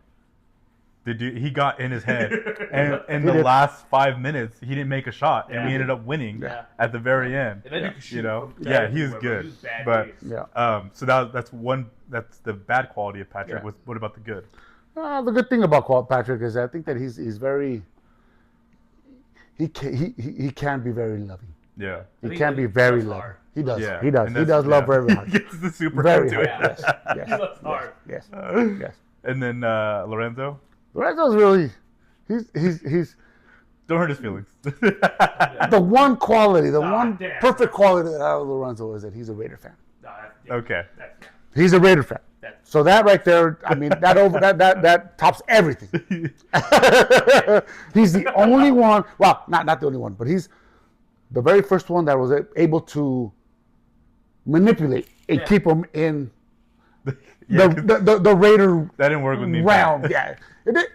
Speaker 2: The dude, he got in his head, and in the last 5 minutes, he didn't make a shot, and we ended up winning
Speaker 1: Yeah.
Speaker 2: at the very end.
Speaker 1: And then you can shoot
Speaker 2: You know,
Speaker 1: from
Speaker 2: yeah, he was
Speaker 1: everywhere,
Speaker 2: good.
Speaker 1: he was bad
Speaker 2: But
Speaker 1: days.
Speaker 3: Yeah.
Speaker 2: so that's the bad quality of Patrick.
Speaker 3: Yeah.
Speaker 2: What about the good?
Speaker 3: The good thing about Patrick is I think that he's very. He can be very loving.
Speaker 2: Yeah.
Speaker 1: I
Speaker 3: He
Speaker 1: think
Speaker 3: can
Speaker 1: he
Speaker 3: be very
Speaker 1: loves
Speaker 3: loving.
Speaker 1: hard.
Speaker 3: He does.
Speaker 2: Yeah.
Speaker 3: He does.
Speaker 2: And
Speaker 3: He
Speaker 2: that's-
Speaker 3: does love
Speaker 2: yeah.
Speaker 3: very hard.
Speaker 2: He gets the super
Speaker 3: Very
Speaker 2: into
Speaker 3: hard.
Speaker 2: it.
Speaker 3: Yes.
Speaker 1: He loves hard.
Speaker 3: Yes. Yes.
Speaker 2: And then Lorenzo,
Speaker 3: Lorenzo's really. He's
Speaker 2: don't hurt his feelings.
Speaker 3: the one quality, the one
Speaker 1: damn.
Speaker 3: perfect quality that I have of Lorenzo is that he's a Raider fan.
Speaker 1: No, yeah,
Speaker 2: Okay.
Speaker 1: That's,
Speaker 3: He's a Raider fan.
Speaker 1: that's,
Speaker 3: So that right there, I mean, that tops everything. He's the only one. Well, not the only one, but he's the very first one that was able to manipulate and
Speaker 1: Yeah.
Speaker 3: keep him in
Speaker 2: Yeah, 'cause
Speaker 3: the Raider
Speaker 2: that didn't work with me.
Speaker 3: round. Yeah, it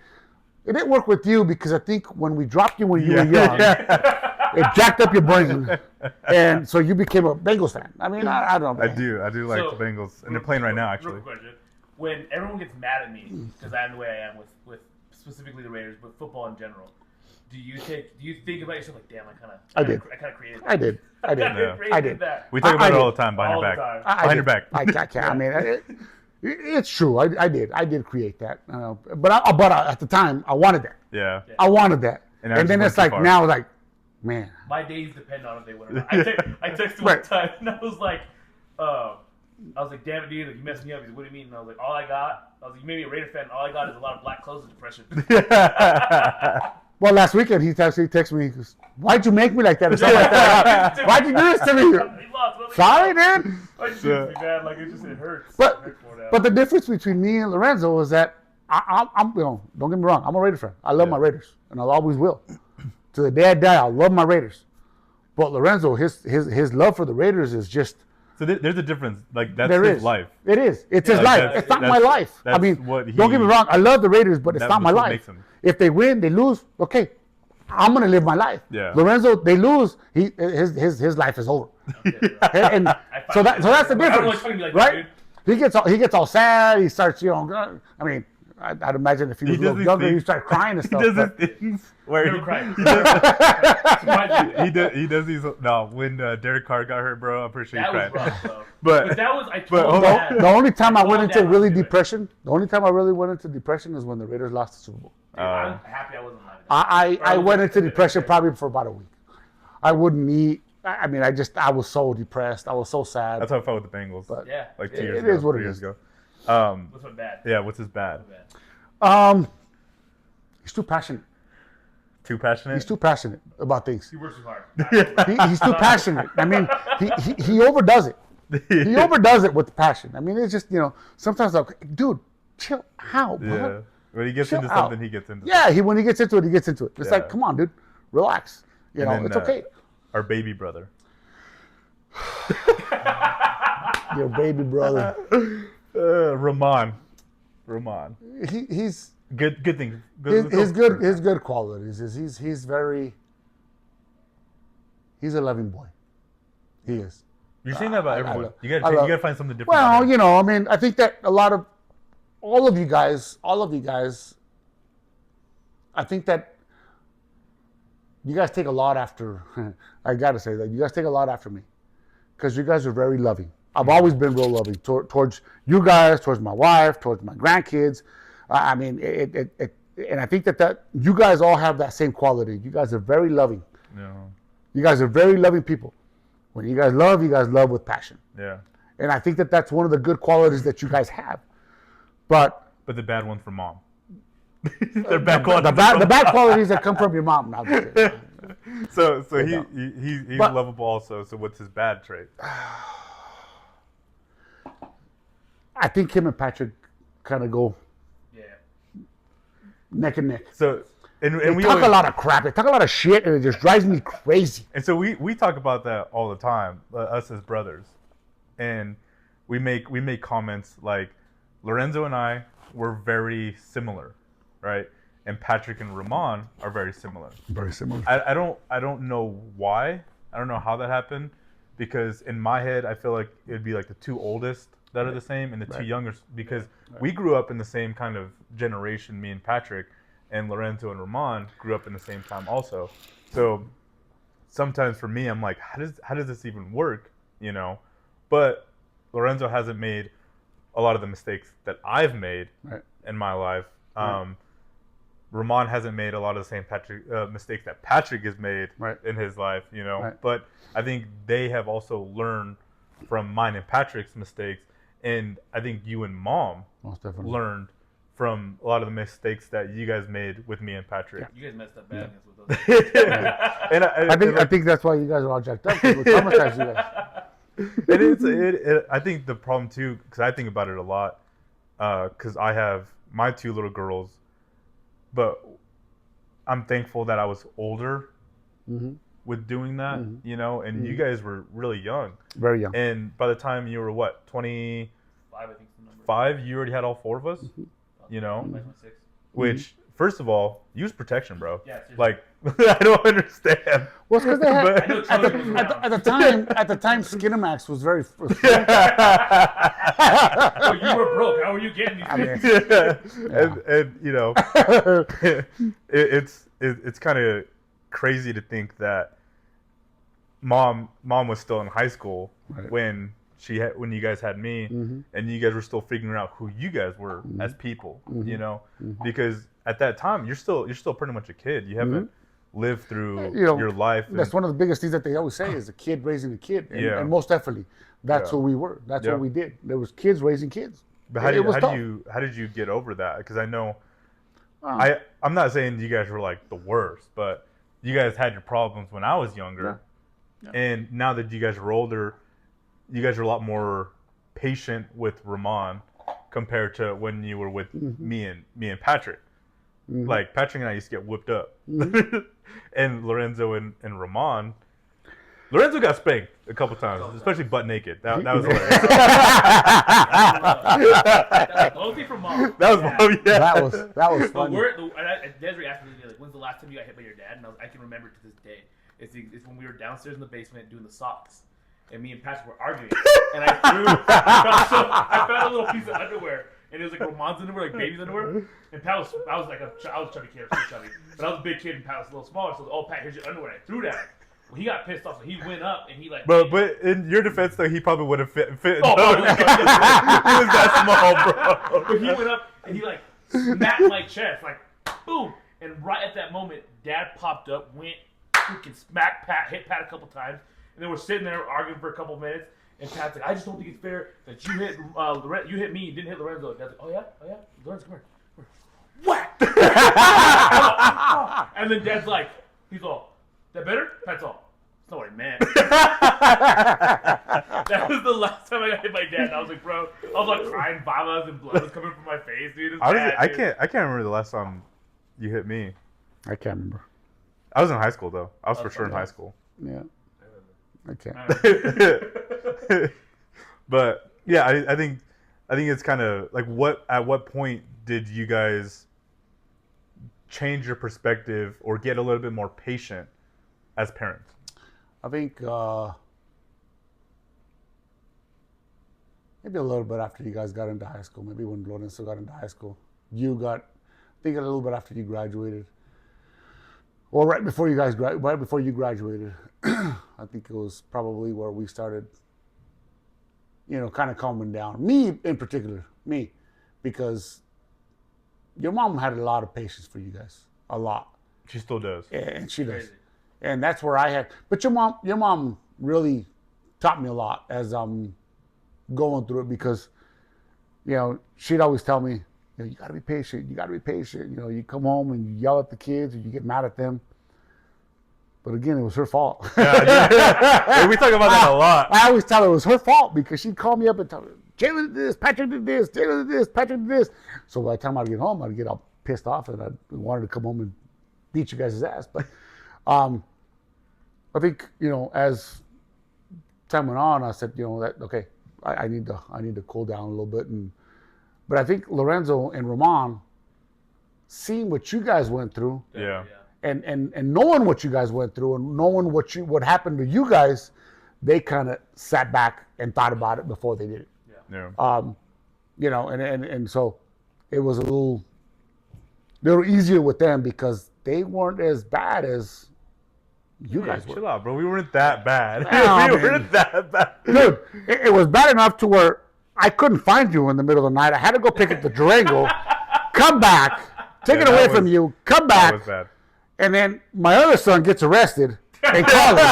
Speaker 3: didn't work with you because I think when we dropped you when you were young, it jacked up your brain, and so you became a Bengals fan. I mean, I don't know.
Speaker 2: I
Speaker 3: man.
Speaker 2: do like
Speaker 1: So,
Speaker 2: the Bengals, and they're playing right now
Speaker 1: real
Speaker 2: actually.
Speaker 1: quick question. When everyone gets mad at me because I am the way I am with specifically the Raiders, but football in general, do you think about yourself like, damn,
Speaker 3: I did.
Speaker 1: I kind of created that.
Speaker 3: I did.
Speaker 2: Yeah.
Speaker 3: I did.
Speaker 1: That.
Speaker 2: We talk about
Speaker 3: I
Speaker 2: it all
Speaker 3: did.
Speaker 2: the time behind
Speaker 1: All
Speaker 2: your
Speaker 1: the
Speaker 2: back.
Speaker 1: time.
Speaker 2: Behind your back.
Speaker 3: I can't. I mean, it's true. I did create that. But at the time, I wanted that.
Speaker 2: Yeah.
Speaker 3: I wanted that.
Speaker 2: And
Speaker 3: And,
Speaker 2: I just
Speaker 3: then
Speaker 2: went
Speaker 3: it's
Speaker 2: too
Speaker 3: like
Speaker 2: far.
Speaker 3: now, like, man.
Speaker 1: My days depend on if they win or not. I texted one
Speaker 3: Right.
Speaker 1: time and I was like, damn it, dude, like, you messed me up. He's like, what do you mean? And I was like, all I was like, you made me a Raider fan. All I got is a lot of black clothes and depression.
Speaker 3: Well, last weekend he texted me. He goes, "Why'd you make me like that?" Or something like that. Why'd you do this to me?
Speaker 1: He lost. What
Speaker 3: Sorry, dude.
Speaker 1: I just feel bad. Like, it hurts.
Speaker 3: But
Speaker 1: It hurts more now.
Speaker 3: but the difference between me and Lorenzo is that I'm don't get me wrong. I'm a Raider fan. I love my Raiders, and I always will. To the day I die, I love my Raiders. But Lorenzo, his love for the Raiders is just.
Speaker 2: So there's a difference. Like that's
Speaker 3: There
Speaker 2: his
Speaker 3: is.
Speaker 2: life.
Speaker 3: It is. It's his
Speaker 2: Like,
Speaker 3: life.
Speaker 2: that's-
Speaker 3: It's not my
Speaker 2: that's-
Speaker 3: life. I
Speaker 2: that's
Speaker 3: mean,
Speaker 2: what
Speaker 3: don't get me wrong. I love the Raiders, but it's
Speaker 2: That
Speaker 3: not my
Speaker 2: was what
Speaker 3: life.
Speaker 2: makes him.
Speaker 3: If they win, they lose. Okay, I'm gonna live my life.
Speaker 2: Yeah.
Speaker 3: Lorenzo, they lose. His life is over. And so that's the
Speaker 1: I don't know
Speaker 3: difference,
Speaker 1: what's funny like
Speaker 3: right?
Speaker 1: that,
Speaker 3: He gets all sad. He starts, I mean, I'd imagine if he was a
Speaker 2: does
Speaker 3: little
Speaker 2: these
Speaker 3: younger,
Speaker 2: things-
Speaker 3: he'd start crying and
Speaker 2: He
Speaker 3: stuff.
Speaker 2: does
Speaker 3: but-
Speaker 2: his things where
Speaker 1: Never cried.
Speaker 2: he does these. No, when Derek Carr got hurt, bro, I'm pretty sure he
Speaker 1: That was
Speaker 2: cried.
Speaker 1: rough, though.
Speaker 2: But
Speaker 1: that was I
Speaker 2: but
Speaker 1: told
Speaker 2: hold on.
Speaker 1: Dad.
Speaker 3: The only time I went
Speaker 1: told
Speaker 3: into
Speaker 1: Dad
Speaker 3: really
Speaker 1: to do it.
Speaker 3: depression, the only time I really went into depression is when the Raiders lost the Super Bowl.
Speaker 1: Dude, I'm happy I wasn't alive.
Speaker 3: I went into depression probably for about a week. I wouldn't eat. I mean, I was so depressed. I was so sad.
Speaker 2: that's how I felt with the Bengals.
Speaker 3: But
Speaker 1: Yeah.
Speaker 2: Like 2
Speaker 3: It
Speaker 2: years
Speaker 3: is
Speaker 2: ago,
Speaker 3: what
Speaker 2: 3
Speaker 3: it
Speaker 2: years
Speaker 3: is.
Speaker 2: ago.
Speaker 1: What's my bad?
Speaker 2: Yeah, what's his bad?
Speaker 3: He's too passionate.
Speaker 2: Too passionate?
Speaker 3: He's too passionate about things.
Speaker 1: He works too hard.
Speaker 3: He's too passionate. I mean, he overdoes it. He overdoes it with the passion. I mean, it's just, sometimes like, dude, chill out, bro.
Speaker 2: Yeah. When he gets
Speaker 3: Chill
Speaker 2: into
Speaker 3: out.
Speaker 2: something, he gets into
Speaker 3: Yeah, when he gets into it, he gets into it. It's
Speaker 2: Yeah.
Speaker 3: like, come on, dude, relax.
Speaker 2: And then,
Speaker 3: It's okay.
Speaker 2: Our baby brother.
Speaker 3: Your baby brother.
Speaker 2: Ramon.
Speaker 3: He's
Speaker 2: Good thing.
Speaker 3: his good qualities is he's a loving boy. He is.
Speaker 2: You're saying that about
Speaker 3: I
Speaker 2: everyone.
Speaker 3: love-
Speaker 2: You
Speaker 3: I love-
Speaker 2: gotta find something different.
Speaker 3: Well,
Speaker 2: about him.
Speaker 3: I mean, I think that all of you guys, I think that you guys take a lot after, I gotta say that, you guys take a lot after me. Because you guys are very loving. I've always been real loving towards you guys, towards my wife, towards my grandkids. I mean, and I think that you guys all have that same quality. You guys are very loving.
Speaker 2: No.
Speaker 3: You guys are very loving people. When you guys love with passion.
Speaker 2: Yeah.
Speaker 3: And I think that that's one of the good qualities that you guys have. But
Speaker 2: But the bad one's from mom. They're bad qualities.
Speaker 3: the bad qualities that come from your mom. No, I'm just kidding.
Speaker 2: So
Speaker 3: Yeah,
Speaker 2: he's
Speaker 3: But-
Speaker 2: lovable also. So what's his bad trait?
Speaker 3: I think him and Patrick kind of go
Speaker 1: Yeah.
Speaker 3: neck and neck.
Speaker 2: So and
Speaker 3: They
Speaker 2: we
Speaker 3: talk
Speaker 2: always,
Speaker 3: a lot of crap. They talk a lot of shit, and it just drives me crazy.
Speaker 2: and so we talk about that all the time, us as brothers, and we make comments like Lorenzo and I were very similar, right? And Patrick and Ramon are very similar.
Speaker 3: Very similar.
Speaker 2: I don't know why. I don't know how that happened, because in my head I feel like it'd be like the two oldest that are the same and the two younger, because we grew up in the same kind of generation, me and Patrick, and Lorenzo and Ramon grew up in the same time also. So sometimes for me I'm like, how does this even work, But Lorenzo hasn't made a lot of the mistakes that I've made in my life. Ramon hasn't made a lot of the same mistakes that Patrick has made in his life, But I think they have also learned from mine and Patrick's mistakes, and I think you and Mom
Speaker 3: Most definitely.
Speaker 2: learned from a lot of the mistakes that you guys made with me and Patrick.
Speaker 1: You guys messed up bad with those.
Speaker 2: And
Speaker 3: I think that's why you guys are all jacked up. 'Cause we traumatized you guys.
Speaker 2: I think the problem too, because I think about it a lot, because I have my two little girls, but I'm thankful that I was older with doing that, and you guys were really young.
Speaker 3: Very young.
Speaker 2: And by the time you were what, 25,
Speaker 1: I think is the number.
Speaker 2: you already had all four of us,
Speaker 1: Like 6.
Speaker 2: which first of all, use protection, bro.
Speaker 1: Yeah, seriously.
Speaker 2: Like I don't understand.
Speaker 3: Well, it's because they had
Speaker 1: I know Charlie was around.
Speaker 3: at the time Skinamax was very.
Speaker 1: Oh, you were broke. How are you getting these things?
Speaker 2: And it's kind of crazy to think that mom was still in high school when you guys had me, and you guys were still figuring out who you guys were as people, because at that time you're still pretty much a kid. You haven't lived through your life.
Speaker 3: That's one of the biggest things that they always say is a kid raising a kid, and most definitely that's who we were. That's what we did. There was kids raising kids.
Speaker 2: But
Speaker 3: how
Speaker 2: did you get over that? Because I know I'm not saying you guys were like the worst, but you guys had your problems when I was younger, and now that you guys are older, you guys are a lot more patient with Ramon compared to when you were with me and Patrick. Like Patrick and I used to get whipped up, and Lorenzo and Ramon. Lorenzo got spanked a couple times, especially butt naked. That was hilarious.
Speaker 1: Mostly from Mom.
Speaker 2: That was
Speaker 3: That was funny.
Speaker 1: Desiree asked me, like, when's the last time you got hit by your dad? And I can remember to this day. It's when we were downstairs in the basement doing the socks. And me and Patrick were arguing. And I found a little piece of underwear and it was like Roman's underwear, like baby's underwear. And Pat was, I was chubby kid, I was chubby, but I was a big kid, and Pat was a little smaller. So, oh, Pat, here's your underwear. I threw that. Well, he got pissed off, so he went up and he like.
Speaker 2: But in your defense, though, he probably would have fit.
Speaker 1: Oh,
Speaker 2: he was that small, bro.
Speaker 1: But he went up and he like smacked my chest, like boom. And right at that moment, Dad popped up, went freaking smacked Pat, hit Pat a couple times, and then we're sitting there arguing for a couple minutes. And Pat's like, I just don't think it's fair that you hit me, you didn't hit Lorenzo. Dad's like, oh yeah, Lorenzo, come here. What? And then Dad's like, he's all, that better? Pat's all, that's not what I meant. That was the last time I got hit by Dad. And I was like, bro, I was like crying, babas and blood was coming from my face, dude.
Speaker 2: I can't remember the last time you hit me.
Speaker 3: I can't remember.
Speaker 2: I was in high school though. I was for sure in high school.
Speaker 3: Yeah. I can't.
Speaker 2: But yeah, I think it's kind of like at what point did you guys change your perspective or get a little bit more patient as parents?
Speaker 3: I think maybe a little bit after you guys got into high school. Maybe when Lorenzo got into high school, I think a little bit after you graduated, or right before you graduated. I think it was probably where we started, kind of calming down. Me in particular, because your mom had a lot of patience for you guys, a lot.
Speaker 2: She still does,
Speaker 3: and she does, and that's where I had. But your mom really taught me a lot as I'm going through it because, she'd always tell me, you got to be patient. You got to be patient. You come home and you yell at the kids or you get mad at them. But again, it was her fault.
Speaker 2: Yeah. We talk about that a lot.
Speaker 3: I always tell her it was her fault because she'd call me up and tell me, Jalen did this, Patrick did this, Jalen did this, Patrick did this. So by the time I'd get home, I'd get all pissed off and I wanted to come home and beat you guys' ass. But I think, as time went on, I said, that okay, I need to cool down a little bit. But I think Lorenzo and Roman, seeing what you guys went through,
Speaker 2: yeah.
Speaker 3: And knowing what you guys went through and knowing what happened to you guys, they kind of sat back and thought about it before they did it.
Speaker 2: Yeah.
Speaker 3: And so it was a little easier with them because they weren't as bad as you guys were.
Speaker 2: Chill out, bro. We weren't that bad.
Speaker 3: No,
Speaker 2: we weren't that bad.
Speaker 3: Dude, it was bad enough to where I couldn't find you in the middle of the night. I had to go pick up the Durango, come back, take it away from you, come back.
Speaker 2: That was bad.
Speaker 3: And then my other son gets arrested in college.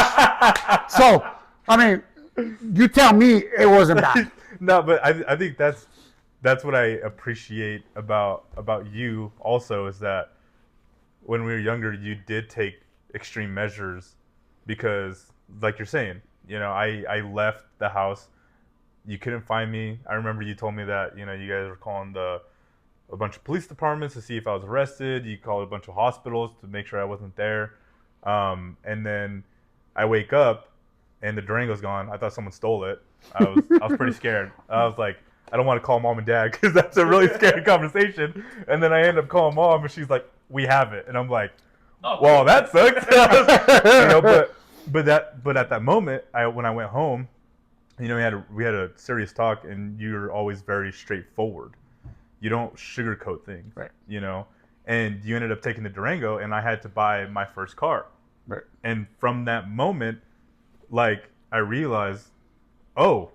Speaker 3: So, I mean, you tell me it wasn't bad.
Speaker 2: No, but I think that's what I appreciate about you also is that when we were younger, you did take extreme measures because, like you're saying, I left the house. You couldn't find me. I remember you told me that, you guys were calling a bunch of police departments to see if I was arrested. You called a bunch of hospitals to make sure I wasn't there. And then I wake up and the Durango's gone. I thought someone stole it. I was pretty scared. I was like, I don't want to call mom and dad because that's a really scary conversation. And then I end up calling mom and she's like, we have it. And I'm like, well, that sucks. But at that moment, when I went home, we had a serious talk and you're always very straightforward. You don't sugarcoat things,
Speaker 3: right?
Speaker 2: And you ended up taking the Durango, and I had to buy my first car.
Speaker 3: Right.
Speaker 2: And from that moment, like I realized, oh,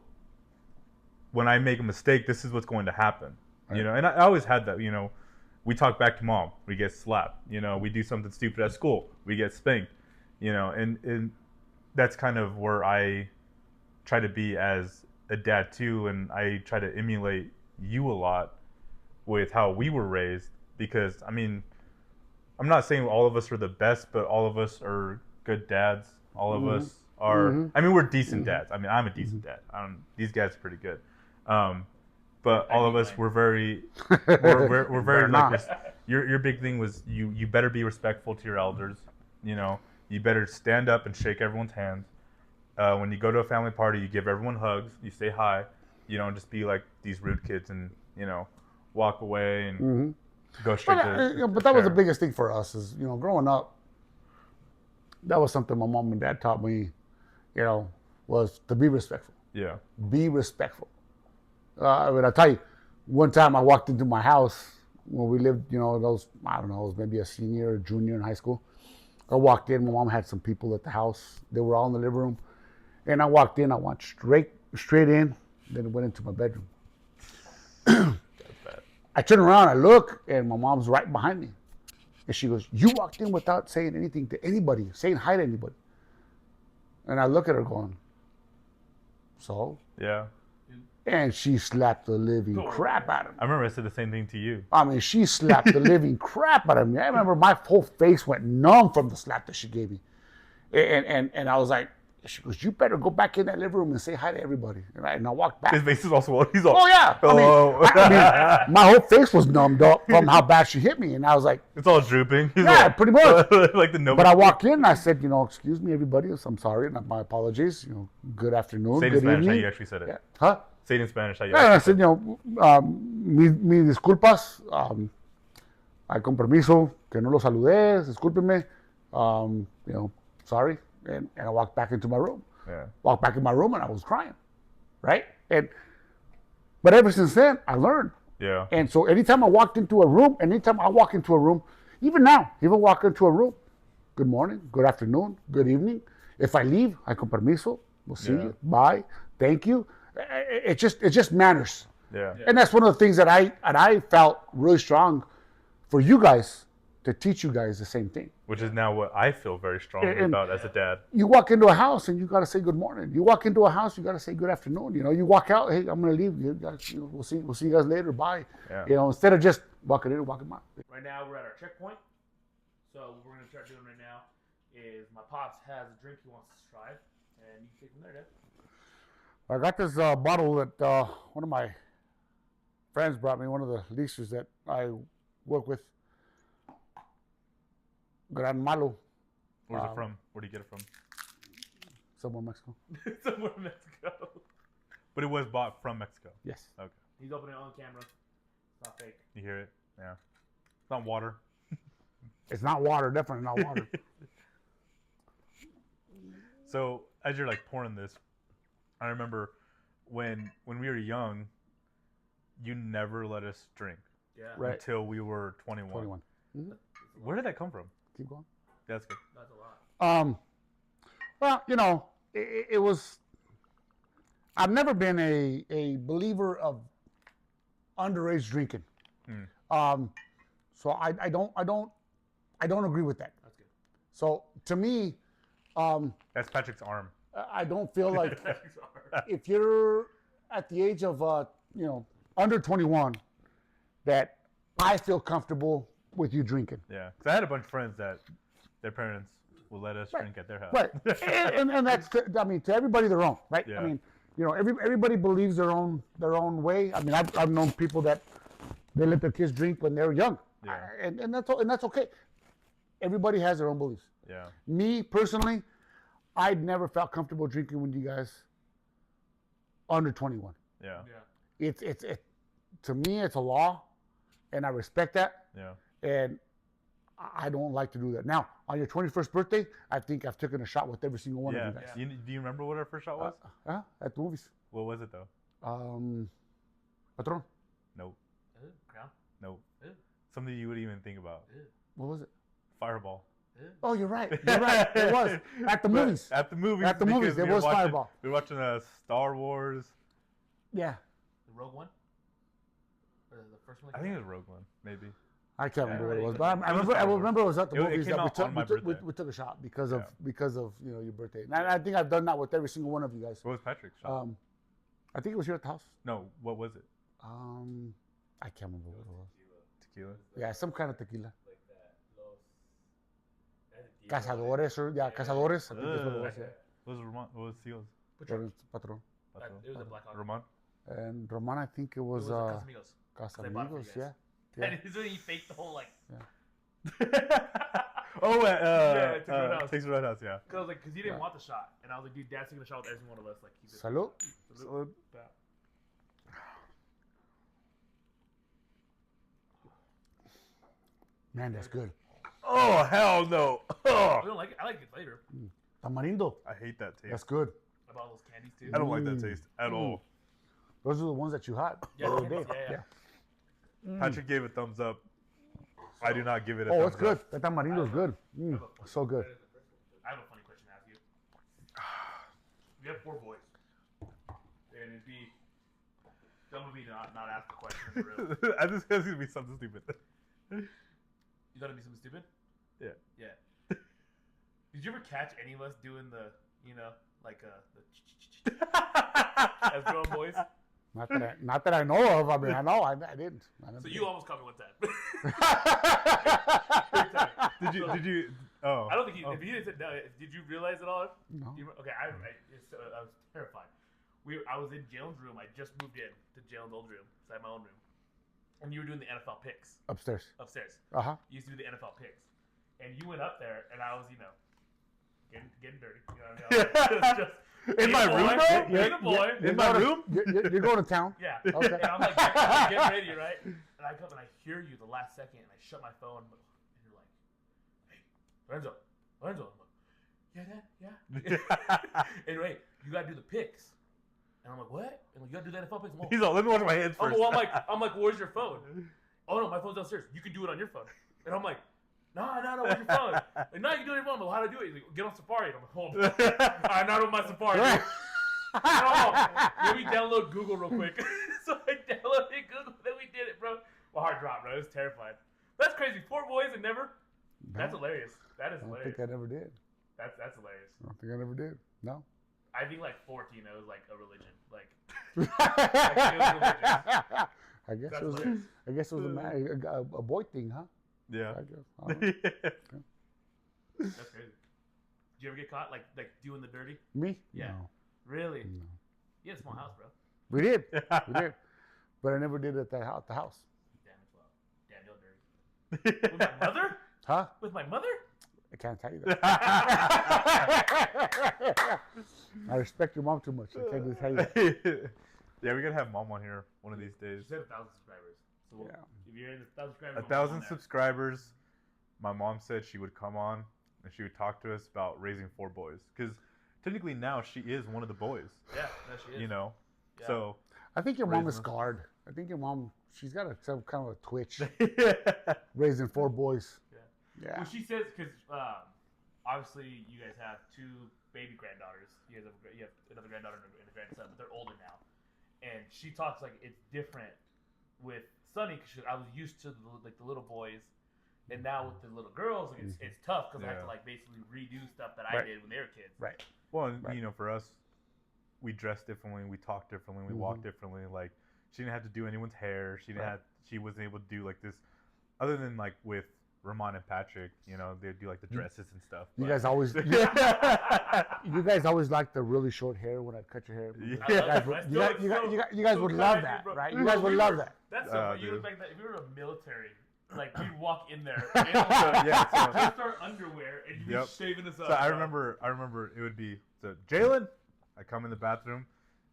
Speaker 2: when I make a mistake, this is what's going to happen. Right. And I always had that. We talk back to mom, we get slapped. We do something stupid at school, we get spanked. And that's kind of where I try to be as a dad too, and I try to emulate you a lot with how we were raised, because I'm not saying all of us are the best, but all of us are good dads. All of us are. We're decent dads. I'm a decent dad. These guys are pretty good. But all of us were very, we're very like. Your big thing was you better be respectful to your elders. You better stand up and shake everyone's hands. When you go to a family party, you give everyone hugs. You say hi. You don't just be like these rude kids and walk away and go straight to.
Speaker 3: But that was the biggest thing for us is growing up. That was something my mom and dad taught me. Was to be respectful.
Speaker 2: Yeah.
Speaker 3: Be respectful. I tell you, one time I walked into my house when we lived, those, I don't know, it was maybe a senior or junior in high school. I walked in, my mom had some people at the house. They were all in the living room. And I walked in, I went straight in, then went into my bedroom. I turned around, I look, and my mom's right behind me. And she goes, you walked in without saying anything to anybody, saying hi to anybody. And I look at her going, so?
Speaker 2: Yeah.
Speaker 3: And she slapped the living crap out of me.
Speaker 2: I remember I said the same thing to you.
Speaker 3: I mean, she slapped the living crap out of me. I remember my whole face went numb from the slap that she gave me. And I was like, she goes, you better go back in that living room and say hi to everybody. And I walked back.
Speaker 2: His face is also, he's all,
Speaker 3: oh, yeah. I mean, my whole face was numbed up from how bad she hit me. And I was like,
Speaker 2: it's all drooping. He's
Speaker 3: yeah,
Speaker 2: like,
Speaker 3: pretty much.
Speaker 2: like the
Speaker 3: But I walked in and I said, excuse me, everybody. I'm sorry. My apologies. Good afternoon.
Speaker 2: Say it in
Speaker 3: good
Speaker 2: Spanish
Speaker 3: evening.
Speaker 2: how you actually said it.
Speaker 3: Yeah. Huh?
Speaker 2: Say it in Spanish how you
Speaker 3: Yeah, and I
Speaker 2: actually
Speaker 3: said, mi disculpas. Ay, con permiso, que no los saludé. Discúlpenme. Sorry. And I walked back into my room.
Speaker 2: Yeah.
Speaker 3: Walked back in my room and I was crying. Right? But ever since then, I learned.
Speaker 2: Yeah.
Speaker 3: And so anytime I walk into a room, even now, if I walk into a room, good morning, good afternoon, good evening. If I leave, I con permiso, we'll see you, bye, thank you. It just manners.
Speaker 2: Yeah.
Speaker 3: And that's one of the things that I felt really strong for you guys to teach you guys the same thing.
Speaker 2: Which is now what I feel very strongly about as a dad.
Speaker 3: You walk into a house and you got to say good morning. You walk into a house, you got to say good afternoon. You walk out, hey, I'm going to leave. We'll see you guys later. Bye.
Speaker 2: Yeah.
Speaker 3: Instead of just walking in and walking out.
Speaker 1: Right now we're at our checkpoint. So what we're gonna start doing right now is my pops has a drink he wants to try, and you can take from there, Dad.
Speaker 3: I got this bottle that one of my friends brought me, one of the leasers that I work with. Gran Malo.
Speaker 2: Where's it from? Where do you get it from?
Speaker 3: Somewhere in Mexico.
Speaker 1: Somewhere in Mexico.
Speaker 2: But it was bought from Mexico.
Speaker 3: Yes.
Speaker 2: Okay.
Speaker 1: He's opening it on camera. It's not fake.
Speaker 2: You hear it? Yeah. It's not water.
Speaker 3: It's not water. Definitely not water.
Speaker 2: So as you're like pouring this, I remember when we were young, you never let us drink
Speaker 1: Yeah.
Speaker 3: Right.
Speaker 2: until we were 21.
Speaker 3: 21. Mm-hmm.
Speaker 2: Where did that come from?
Speaker 3: Keep going.
Speaker 2: That's good.
Speaker 1: That's a lot.
Speaker 3: Well, it was. I've never been a believer of underage drinking. So I don't agree with that.
Speaker 1: That's good.
Speaker 3: So to me,
Speaker 2: That's Patrick's arm.
Speaker 3: I don't feel like if you're at the age of under 21, that I feel comfortable with you drinking.
Speaker 2: Yeah. Because I had a bunch of friends that their parents will let us drink at their house.
Speaker 3: Right. and that's to everybody their own, right?
Speaker 2: Yeah.
Speaker 3: I mean, everybody believes their own way. I mean, I've known people that they let their kids drink when they're young.
Speaker 2: Yeah.
Speaker 3: And that's okay. Everybody has their own beliefs.
Speaker 2: Yeah.
Speaker 3: Me personally, I'd never felt comfortable drinking with you guys under 21.
Speaker 2: Yeah.
Speaker 1: Yeah.
Speaker 3: It's to me, it's a law, and I respect that.
Speaker 2: Yeah.
Speaker 3: And I don't like to do that. Now, on your 21st birthday, I think I've taken a shot with every single one of you guys.
Speaker 2: Yeah. Do you remember what our first shot was?
Speaker 3: At the movies.
Speaker 2: What was it though?
Speaker 3: Patron.
Speaker 2: Nope.
Speaker 1: Crown.
Speaker 2: Nope.
Speaker 1: Ew.
Speaker 2: Something you wouldn't even think about.
Speaker 1: Ew.
Speaker 3: What was it?
Speaker 2: Fireball.
Speaker 1: Ew.
Speaker 3: Oh, you're right. You're right. It was at the movies.
Speaker 2: At the movies.
Speaker 3: At the movies,
Speaker 2: because
Speaker 3: it was
Speaker 2: watching,
Speaker 3: Fireball.
Speaker 2: We were watching Star Wars.
Speaker 3: Yeah.
Speaker 1: The Rogue One. Or the first one.
Speaker 2: I think it was Rogue One, maybe.
Speaker 3: I can't remember what it was, but I
Speaker 2: It was Star Wars.
Speaker 3: remember it was at the
Speaker 2: It
Speaker 3: movies
Speaker 2: came
Speaker 3: that
Speaker 2: out on my birthday.
Speaker 3: we took a shot because of
Speaker 2: Yeah.
Speaker 3: your birthday. And I think I've done that with every single one of you guys.
Speaker 2: What was Patrick's shot?
Speaker 3: I think it was here at the house.
Speaker 2: No, what was it?
Speaker 3: I can't remember what it was.
Speaker 2: Tequila?
Speaker 3: Yeah, some kind of tequila.
Speaker 1: Like that.
Speaker 3: Cazadores, or Cazadores. I think that's what it was. Yeah.
Speaker 2: What was Ramon? What was Seals?
Speaker 1: Which one?
Speaker 3: Patron.
Speaker 1: It was a Black Hawk.
Speaker 2: Ramon?
Speaker 3: And Roman, I think it
Speaker 1: It
Speaker 3: was
Speaker 1: was Casamigos.
Speaker 3: Casamigos.
Speaker 1: I bought it for you
Speaker 3: Yeah.
Speaker 1: guys.
Speaker 3: Yeah.
Speaker 1: And so he faked the whole like.
Speaker 2: Oh,
Speaker 1: Yeah, Texas Roadhouse.
Speaker 2: Texas Roadhouse, yeah.
Speaker 1: Because he didn't want the shot, and I was like, dude, Dad's taking a shot with every one of us. Like, he's just,
Speaker 3: Salud.
Speaker 1: Salud. Yeah.
Speaker 3: Man, that's good.
Speaker 2: Oh, hell no.
Speaker 1: I
Speaker 2: Oh,
Speaker 1: don't like it. I like the flavor.
Speaker 3: Tamarindo.
Speaker 2: I hate that taste.
Speaker 3: That's good.
Speaker 1: About all those candies too.
Speaker 2: I don't like that taste at all.
Speaker 3: Those are the ones that you had
Speaker 1: Yeah,
Speaker 3: the other day.
Speaker 1: yeah.
Speaker 2: Patrick gave a thumbs up. I do not give it a
Speaker 3: Oh,
Speaker 2: thumbs
Speaker 3: it's good.
Speaker 2: up.
Speaker 3: That tamarindo is good. So good.
Speaker 1: I have a funny question to ask you. We have 4 boys, and it'd be dumb of me to not ask the question in the room.
Speaker 2: I just think it's gonna be something stupid.
Speaker 1: You thought it'd be something stupid?
Speaker 2: Yeah.
Speaker 1: Yeah. Did you ever catch any of us doing the, like the as grown boys?
Speaker 3: Not that I know of. I mean, I know I didn't.
Speaker 1: So you almost caught me one time.
Speaker 2: Did you? Oh.
Speaker 1: I don't think if you didn't say no, did you realize it all?
Speaker 3: No.
Speaker 1: Okay, I was terrified. I was in Jalen's room. I just moved in to Jalen's old room, so I had my own room, and you were doing the NFL picks
Speaker 3: Upstairs.
Speaker 1: upstairs.
Speaker 3: Uh-huh.
Speaker 1: You used to do the NFL picks, and you went up there, and I was, getting dirty. You know what I mean? Just
Speaker 2: In my room, bro?
Speaker 1: Being a boy.
Speaker 2: In my room?
Speaker 3: You're going to town.
Speaker 1: Yeah.
Speaker 3: Okay.
Speaker 1: And I'm like, getting ready, right? And I come and I hear you the last second, and I shut my phone, and you're like, "Hey, Lorenzo. I'm like, yeah, Dad, yeah." And wait, you gotta do the picks. And I'm like, what? And like, you gotta do the NFL picks.
Speaker 2: He's all, let me wash my hands first.
Speaker 1: I'm like, where's your phone? Oh no, my phone's downstairs. You can do it on your phone. And I'm like, no, where's your phone? Like, no, you can do it on your phone. But how do I do it? He's like, get on Safari. And I'm like, hold on. I'm not on my Safari. Let me download Google real quick. So I downloaded Google, then we did it, bro. My heart dropped, bro. I was terrified. That's crazy. 4 boys and never. That's hilarious. That is
Speaker 3: I don't
Speaker 1: hilarious.
Speaker 3: think I never did.
Speaker 1: That's hilarious.
Speaker 3: I don't think I never did. No.
Speaker 1: I think like 14, it was like a religion. Like it was religion.
Speaker 3: I guess
Speaker 1: That's
Speaker 3: it was.
Speaker 1: hilarious.
Speaker 3: I guess it was a boy thing, huh?
Speaker 2: Yeah.
Speaker 3: I guess. I don't know.
Speaker 1: That's crazy. Did you ever get caught like doing the dirty?
Speaker 3: Me?
Speaker 1: Yeah.
Speaker 3: No.
Speaker 1: Really?
Speaker 3: No.
Speaker 1: You had a small house, bro.
Speaker 3: We did. We did. But I never did it at the house.
Speaker 1: Damn it, well. Damn, you're dirty. With my mother?
Speaker 3: Huh?
Speaker 1: With my mother?
Speaker 3: I can't tell you that. I respect your mom too much. I can't just tell you that.
Speaker 2: Yeah, we gotta have mom on here one of these
Speaker 1: She
Speaker 2: days.
Speaker 1: said 1,000 subscribers. So
Speaker 3: Yeah.
Speaker 1: if you're in 1,000 subscribers,
Speaker 2: 1,000 subscribers. My mom said she would come on and she would talk to us about raising 4 boys. Because technically now she is one of the boys.
Speaker 1: Yeah, no, she is.
Speaker 2: You know?
Speaker 1: Yeah.
Speaker 2: So.
Speaker 3: I think your mom is
Speaker 2: Raising-
Speaker 3: scarred. I think your mom, she's got some kind of a twitch. Raising 4 boys.
Speaker 1: Yeah.
Speaker 3: Yeah.
Speaker 1: Well, she says because obviously you guys have 2 baby granddaughters. You have another granddaughter and a grandson, but they're older now. And she talks like it's different with Sonny because I was used to the little boys, and now with the little girls, like, it's tough because I have to like basically redo stuff that I did when they were kids.
Speaker 3: Right.
Speaker 2: Well, and, you know, for us, we dress differently, we talk differently, we walk differently. Like, she didn't have to do anyone's hair. She didn't she wasn't able to do like this, other than like with Ramon and Patrick. You know, they do like the dresses and stuff.
Speaker 3: You
Speaker 2: but-
Speaker 3: guys always, you guys always like the really short hair when I cut your hair. You guys would love that, right? You guys would love that.
Speaker 1: That's so you look like that. If you were a military, like you'd walk in there,
Speaker 2: yeah, so-
Speaker 1: just our underwear, and you'd be shaving us up.
Speaker 2: So I remember it would be, so Jalen, I come in the bathroom,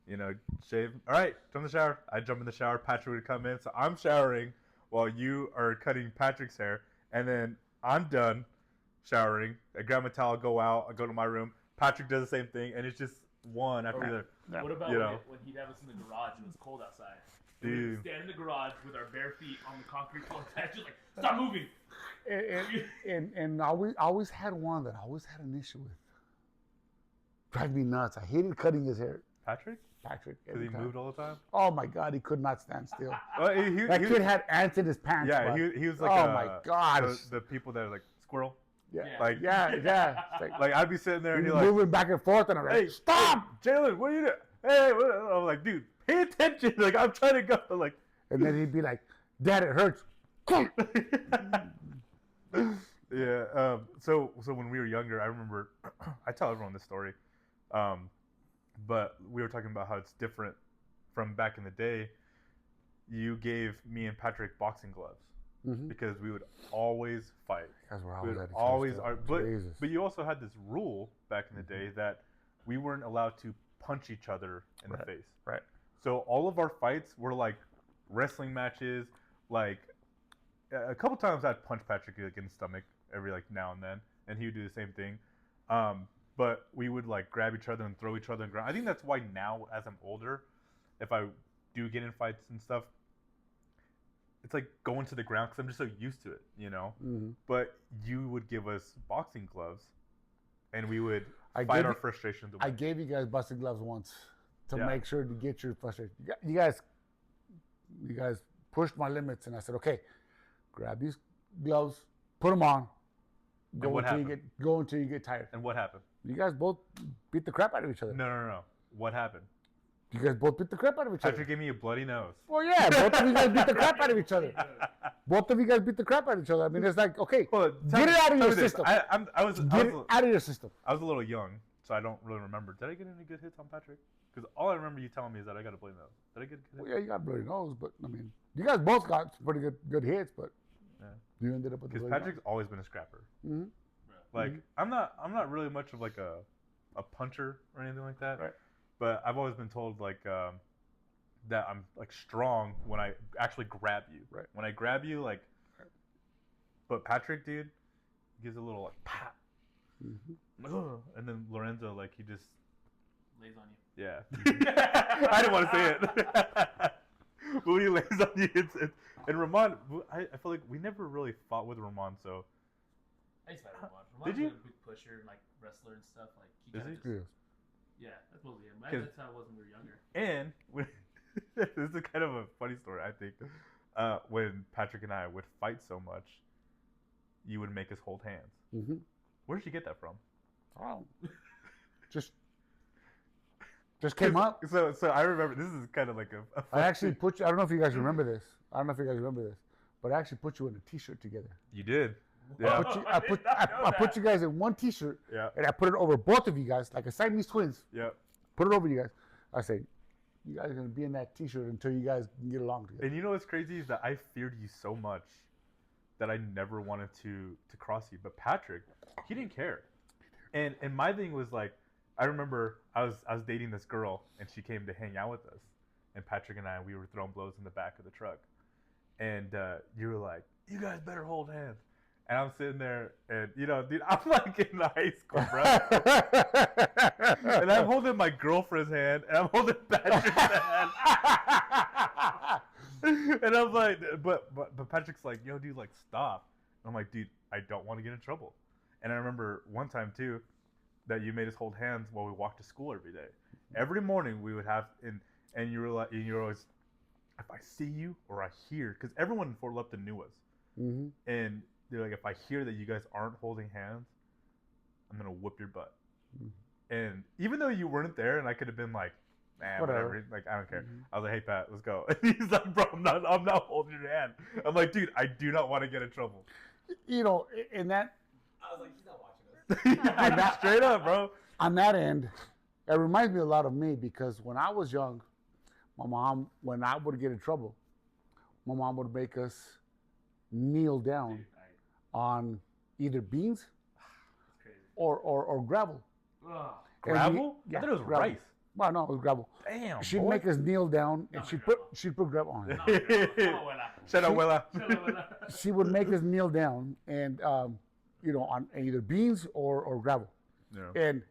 Speaker 2: you know, shave. All right, jump in the shower. I jump in the shower. Patrick would come in. So I'm showering while you are cutting Patrick's hair. And then I'm done showering. I grab my towel, go out. I go to my room. Patrick does the same thing. And it's just one after the other.
Speaker 1: What about
Speaker 2: You know.
Speaker 1: when he'd have us in the garage and it was cold outside?
Speaker 2: Dude.
Speaker 1: We'd stand in the garage with our bare feet on the concrete floor. Just like, stop moving.
Speaker 3: And I always had one that I always had an issue with. Drive me nuts. I hated cutting his hair.
Speaker 2: Patrick?
Speaker 3: Patrick.
Speaker 2: Because he moved all the time?
Speaker 3: Oh my God, he could not stand still.
Speaker 2: Well,
Speaker 3: That kid had ants in his pants.
Speaker 2: Yeah,
Speaker 3: bud.
Speaker 2: he was like,
Speaker 3: oh my God.
Speaker 2: The people that are like, squirrel.
Speaker 3: Yeah,
Speaker 2: Like,
Speaker 3: yeah. It's
Speaker 2: like I'd be sitting there and
Speaker 3: he's
Speaker 2: he's like,
Speaker 3: moving back and forth, and I'm like,
Speaker 2: hey,
Speaker 3: stop!
Speaker 2: Jalen, what are you doing? Hey, what? I'm like, dude, pay attention. Like, I'm trying to go. Like,
Speaker 3: And then he'd be like, Dad, it hurts.
Speaker 2: yeah. So when we were younger, I remember, I tell everyone this story, but we were talking about how it's different from back in the day. You gave me and Patrick boxing gloves because we would always fight.
Speaker 3: That's where I
Speaker 2: We
Speaker 3: was
Speaker 2: would
Speaker 3: at.
Speaker 2: always,
Speaker 3: Jesus.
Speaker 2: but you also had this rule back in the day that we weren't allowed to punch each other in the face.
Speaker 3: Right.
Speaker 2: So all of our fights were like wrestling matches. Like a couple times I'd punch Patrick like in the stomach every like now and then, and he would do the same thing. But we would like grab each other and throw each other on the ground. I think that's why now, as I'm older, if I do get in fights and stuff, it's like going to the ground because I'm just so used to it, you know.
Speaker 3: Mm-hmm.
Speaker 2: But you would give us boxing gloves, and we would
Speaker 3: I
Speaker 2: fight
Speaker 3: gave
Speaker 2: our
Speaker 3: you-
Speaker 2: frustrations away.
Speaker 3: I gave you guys busted gloves once to
Speaker 2: Yeah.
Speaker 3: make sure to get your frustration. You guys pushed my limits, and I said, okay, grab these gloves, put them on, go
Speaker 2: what
Speaker 3: until
Speaker 2: happened?
Speaker 3: you get tired.
Speaker 2: And what happened?
Speaker 3: You guys both beat the crap out of each other.
Speaker 2: No. What happened?
Speaker 3: You guys both beat the crap out of each
Speaker 2: Patrick
Speaker 3: other.
Speaker 2: gave me a bloody nose.
Speaker 3: Well, yeah, both of you guys beat the crap out of each other. Both of you guys beat the crap out of each other. I mean, it's like, okay,
Speaker 2: Well,
Speaker 3: get it out of
Speaker 2: tell
Speaker 3: your
Speaker 2: me this.
Speaker 3: system.
Speaker 2: I was
Speaker 3: Get it out of your system.
Speaker 2: I was a little young, so I don't really remember. Did I get any good hits on Patrick? Because all I remember you telling me is that I got a bloody nose. Did I get a good hit?
Speaker 3: Well, yeah, you got a bloody nose, but I mean, you guys both got some pretty good hits, but
Speaker 2: Yeah.
Speaker 3: you ended up with the
Speaker 2: Because
Speaker 3: bloody
Speaker 2: Patrick's always been a scrapper.
Speaker 3: nose.
Speaker 2: Like I'm not really much of like a puncher or anything like that.
Speaker 3: Right.
Speaker 2: But I've always been told like that I'm like strong when I actually grab you.
Speaker 3: Right.
Speaker 2: When I grab you, like. But Patrick, dude, gives a little like pop, and then Lorenzo, like he just
Speaker 1: Lays on you.
Speaker 2: yeah. I didn't want to say it. But when he lays on you, it's and Ramon. I feel like we never really fought with Ramon, so.
Speaker 1: I used to fight Ramon.
Speaker 2: Did
Speaker 1: Ramon's
Speaker 2: you?
Speaker 1: a big pusher and like wrestler and stuff. Like he
Speaker 2: Is
Speaker 1: kind
Speaker 2: he?
Speaker 1: of just
Speaker 3: Yes.
Speaker 1: yeah, that's mostly him.
Speaker 2: 'Cause-
Speaker 1: That's how it was when we were younger.
Speaker 2: And when, this is kind of a funny story, I think. When Patrick and I would fight so much, you would make us hold hands.
Speaker 3: Mm-hmm.
Speaker 2: Where did you get that from?
Speaker 3: Oh, just came up.
Speaker 2: So I remember this is kind of like a
Speaker 3: I actually put you. I don't know if you guys remember this. But I actually put you in a T-shirt together.
Speaker 2: You did. Yeah.
Speaker 3: I put you guys in one T-shirt,
Speaker 2: Yeah.
Speaker 3: and I put it over both of you guys, like a Siamese twins.
Speaker 2: Yeah.
Speaker 3: Put it over you guys. I say, you guys are gonna be in that T-shirt until you guys can get along together.
Speaker 2: And you know what's crazy is that I feared you so much that I never wanted to cross you. But Patrick, he didn't care. And my thing was like, I remember I was dating this girl and she came to hang out with us. And Patrick and we were throwing blows in the back of the truck. And you were like, you guys better hold hands. And I'm sitting there and, you know, dude, I'm like in high school, bro. And I'm holding my girlfriend's hand and I'm holding Patrick's hand. And I'm like, but Patrick's like, yo, dude, like, stop. And I'm like, dude, I don't want to get in trouble. And I remember one time, too, that you made us hold hands while we walked to school every day. Every morning we would have, and you were like, and you're always, if I see you or I hear, because everyone in Fort Lupton knew us.
Speaker 3: Mm-hmm.
Speaker 2: And they're like, if I hear that you guys aren't holding hands, I'm going to whoop your butt.
Speaker 3: Mm-hmm.
Speaker 2: And even though you weren't there and I could have been like, man, whatever. Like, I don't care.
Speaker 3: Mm-hmm.
Speaker 2: I was like, hey, Pat, let's go. And he's like, bro, I'm not holding your hand. I'm like, dude, I do not want to get in trouble.
Speaker 3: You know, in that
Speaker 1: I was like, he's not watching us.
Speaker 2: Straight up, bro.
Speaker 3: on that end, it reminds me a lot of me because when I was young, my mom, when I would get in trouble, my mom would make us kneel down
Speaker 1: Dude,
Speaker 3: on either beans
Speaker 1: it's crazy.
Speaker 3: or gravel.
Speaker 1: Ugh.
Speaker 2: Gravel?
Speaker 3: And
Speaker 2: I thought it was
Speaker 3: gravel.
Speaker 2: rice.
Speaker 3: Well, no, it was gravel.
Speaker 2: Damn,
Speaker 3: She'd
Speaker 2: boy.
Speaker 3: make us kneel down and
Speaker 1: No,
Speaker 3: she'd
Speaker 1: grandma.
Speaker 3: put gravel on it.
Speaker 1: No, abuela.
Speaker 2: Shut up, Willa.
Speaker 1: Abuela.
Speaker 3: She would make us kneel down and you know, on either beans or gravel.
Speaker 2: Yeah.
Speaker 3: And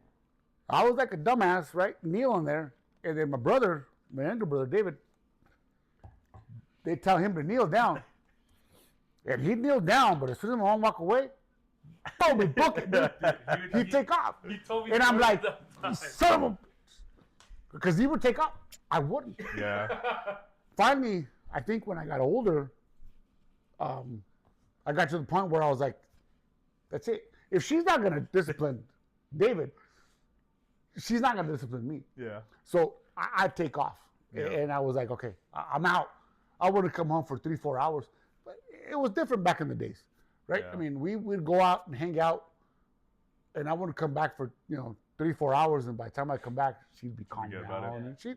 Speaker 3: I was like a dumbass, right? Kneeling there. And then my brother, my younger brother, David, they tell him to kneel down. And he'd kneel down, but as soon as my mom walk away, boom, we book it, dude. He'd take off.
Speaker 1: He told me
Speaker 3: And I'm like,
Speaker 1: that time.
Speaker 3: son of a... Because he would take off. I wouldn't.
Speaker 2: Yeah.
Speaker 3: Finally, I think when I got older, I got to the point where I was like, that's it. If she's not going to discipline David, she's not going to discipline me.
Speaker 2: Yeah.
Speaker 3: So I'd take off.
Speaker 2: Yeah.
Speaker 3: And I was like, okay, I'm out. I wouldn't come home for 3-4 hours. But it was different back in the days, right?
Speaker 2: Yeah.
Speaker 3: I mean, we'd go out and hang out, and I wouldn't come back for, 3-4 hours. And by the time I come back, she'd be calmed
Speaker 2: Forget about
Speaker 3: down.
Speaker 2: it.
Speaker 3: And she,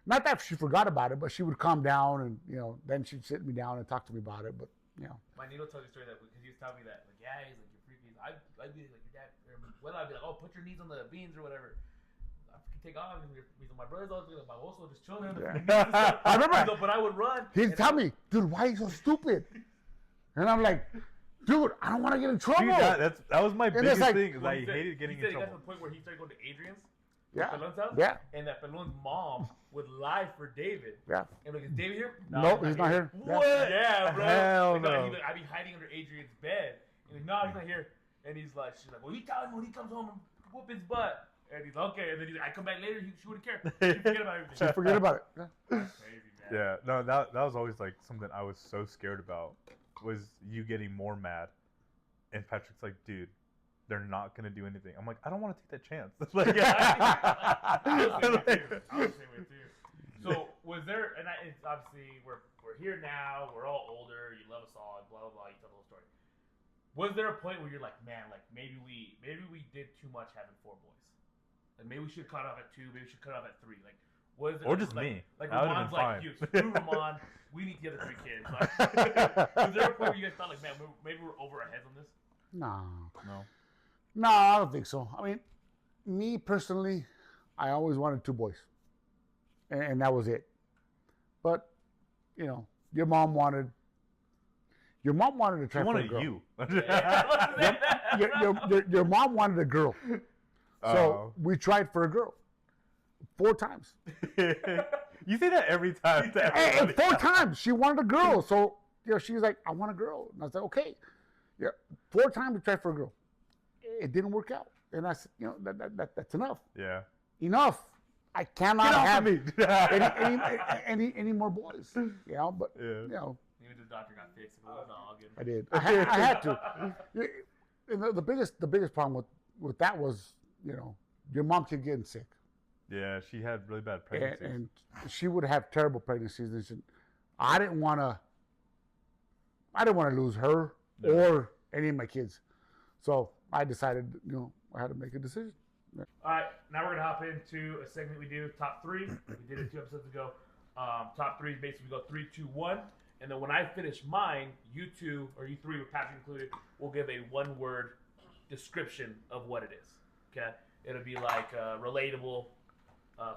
Speaker 3: not that she forgot about it, but she would calm down and, then she'd sit me down and talk to me about it. But,
Speaker 1: My Nino told me a story that because he was telling me that, like, yeah, he's like, you're freaky. I'd be like, your dad, or well, I'd be like, oh, put your knees on the beans or whatever. I can take off. And my brother's always like, my also just chilling in the
Speaker 3: Yeah.
Speaker 1: beans and stuff.
Speaker 3: I remember.
Speaker 1: He's like, but I would run.
Speaker 3: he'd
Speaker 1: And
Speaker 3: tell me, dude, why are you so stupid? And I'm like, dude, I don't want to get in trouble.
Speaker 2: Dude, that was my biggest
Speaker 3: it's like-
Speaker 2: thing. Is
Speaker 1: Well,
Speaker 2: I
Speaker 1: he said-
Speaker 2: hated getting
Speaker 1: he said
Speaker 2: in
Speaker 1: he got to
Speaker 2: trouble.
Speaker 1: the point where he started going to Adrian's,
Speaker 3: Yeah.
Speaker 1: Pelon's house?
Speaker 3: Yeah.
Speaker 1: And that Pelon's mom would lie for David.
Speaker 3: Yeah.
Speaker 1: And like, is David here?
Speaker 3: No, he's not here.
Speaker 1: What? Yeah, bro.
Speaker 2: Hell
Speaker 1: like,
Speaker 2: no.
Speaker 1: Like, I'd be hiding under Adrian's bed. And like, no, he's not here. And she's like, well, you tell him when he comes home and whoop his butt. And he's like, okay. And then he's like, I come back later, she wouldn't care. She'd forget about everything.
Speaker 3: Just forget about it. Yeah.
Speaker 1: That's crazy, man.
Speaker 2: Yeah, no, that was always like something I was so scared about, was you getting more mad. And Patrick's like, dude, they're not gonna do anything. I'm like, I don't want to take that chance. Like,
Speaker 1: I was the same way too. So was there? And it's obviously we're here now. We're all older. You love us all. And blah blah blah. You tell the whole story. Was there a point where you're like, man, like maybe we did too much having 4 boys, and maybe we should cut off at 2. Maybe we should cut off at 3. Like, was it?
Speaker 2: Or just
Speaker 1: like,
Speaker 2: me.
Speaker 1: Like
Speaker 2: I would've
Speaker 1: Ramon's
Speaker 2: been
Speaker 1: like,
Speaker 2: fine.
Speaker 1: you screw Ramon. We need the other 3 kids. Like, was there a point where you guys thought like, man, maybe we're over our heads on this?
Speaker 3: No.
Speaker 2: no.
Speaker 3: No, I don't think so. I mean, me personally, I always wanted 2 boys. And that was it. But, you know, your mom wanted to try
Speaker 2: She
Speaker 3: for a
Speaker 2: wanted
Speaker 3: girl.
Speaker 2: you.
Speaker 3: Your mom wanted a girl. So we tried for a girl 4 times.
Speaker 2: You say that every time. To
Speaker 3: And
Speaker 2: everybody.
Speaker 3: 4 times she wanted a girl. So, you know, she was like, I want a girl. And I said, okay. Yeah, 4 times we tried for a girl. It didn't work out. And I said, you know, that's enough.
Speaker 2: Yeah.
Speaker 3: Enough. I cannot
Speaker 2: Get off
Speaker 3: have
Speaker 2: of me.
Speaker 3: any more boys. You know, but
Speaker 2: Yeah.
Speaker 3: you know,
Speaker 1: Maybe the doctor got fixed with a little dog. And...
Speaker 3: I did. I had to. And the biggest problem with that was, you know, your mom kept getting sick,
Speaker 2: Yeah, she had really bad pregnancies.
Speaker 3: and she would have terrible pregnancies. And I didn't want to lose her or any of my kids. So I decided, you know, I had to make a decision.
Speaker 1: All right, now we're gonna hop into a segment we do, top 3. We did it 2 episodes ago. Top 3 is basically we go 3, 2, 1, and then when I finish mine, you 2 or you 3 with Patrick included, will give a 1-word description of what it is. Okay, it'll be like relatable,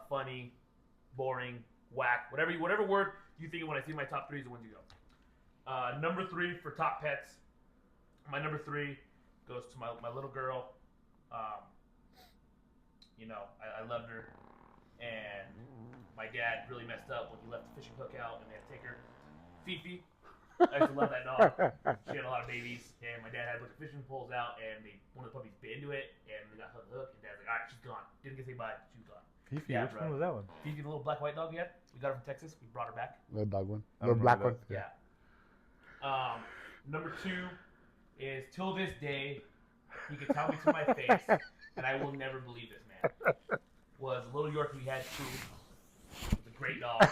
Speaker 1: funny, boring, whack, whatever word you think of when I see my top 3 is the ones you go. Number 3 for top pets. My number 3 goes to my little girl. You know, I loved her, and my dad really messed up when he left the fishing hook out, and they had to take her. Fifi, I used to love that dog. She had a lot of babies, and my dad had a bunch of fishing poles out, and one of the puppies bit into it, and they got hooked, and Dad's like, all right, she's gone. Didn't get to say bye, she was gone.
Speaker 2: Fifi,
Speaker 1: Yeah,
Speaker 2: which
Speaker 1: bro.
Speaker 2: one was that one?
Speaker 1: Fifi, the little black white dog we had, we got her from Texas. We brought her back.
Speaker 3: Little dog one,
Speaker 2: I
Speaker 3: little black one.
Speaker 2: remember
Speaker 1: Yeah. Number 2 is till this day, he could tell me to my face, and I will never believe this man. Was a little Yorkie we had too. It was a great dog.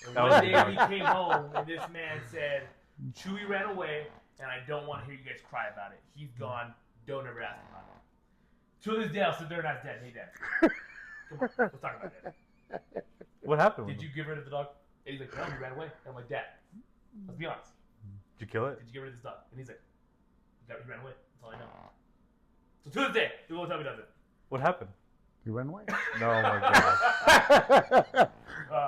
Speaker 1: And
Speaker 2: That was
Speaker 1: one
Speaker 2: a
Speaker 1: day
Speaker 2: good
Speaker 1: we
Speaker 2: dog.
Speaker 1: came home and this man said, Chewy ran away, and I don't want to hear you guys cry about it. He's gone. Don't ever ask him about it. To this day, I'll sit there and ask Dad, hey Dad, come on, let's talk about it.
Speaker 2: What happened?
Speaker 1: Did
Speaker 2: with
Speaker 1: you
Speaker 2: him?
Speaker 1: give rid of the dog? And he's like, no, he ran away. And I'm like, Dad, let's be honest.
Speaker 2: Did you kill it?
Speaker 1: Did you get rid of this dog? And he's like, he ran away. That's all I know. So to this day, he won't tell me nothing.
Speaker 2: What happened?
Speaker 3: He ran away.
Speaker 2: No, oh my god.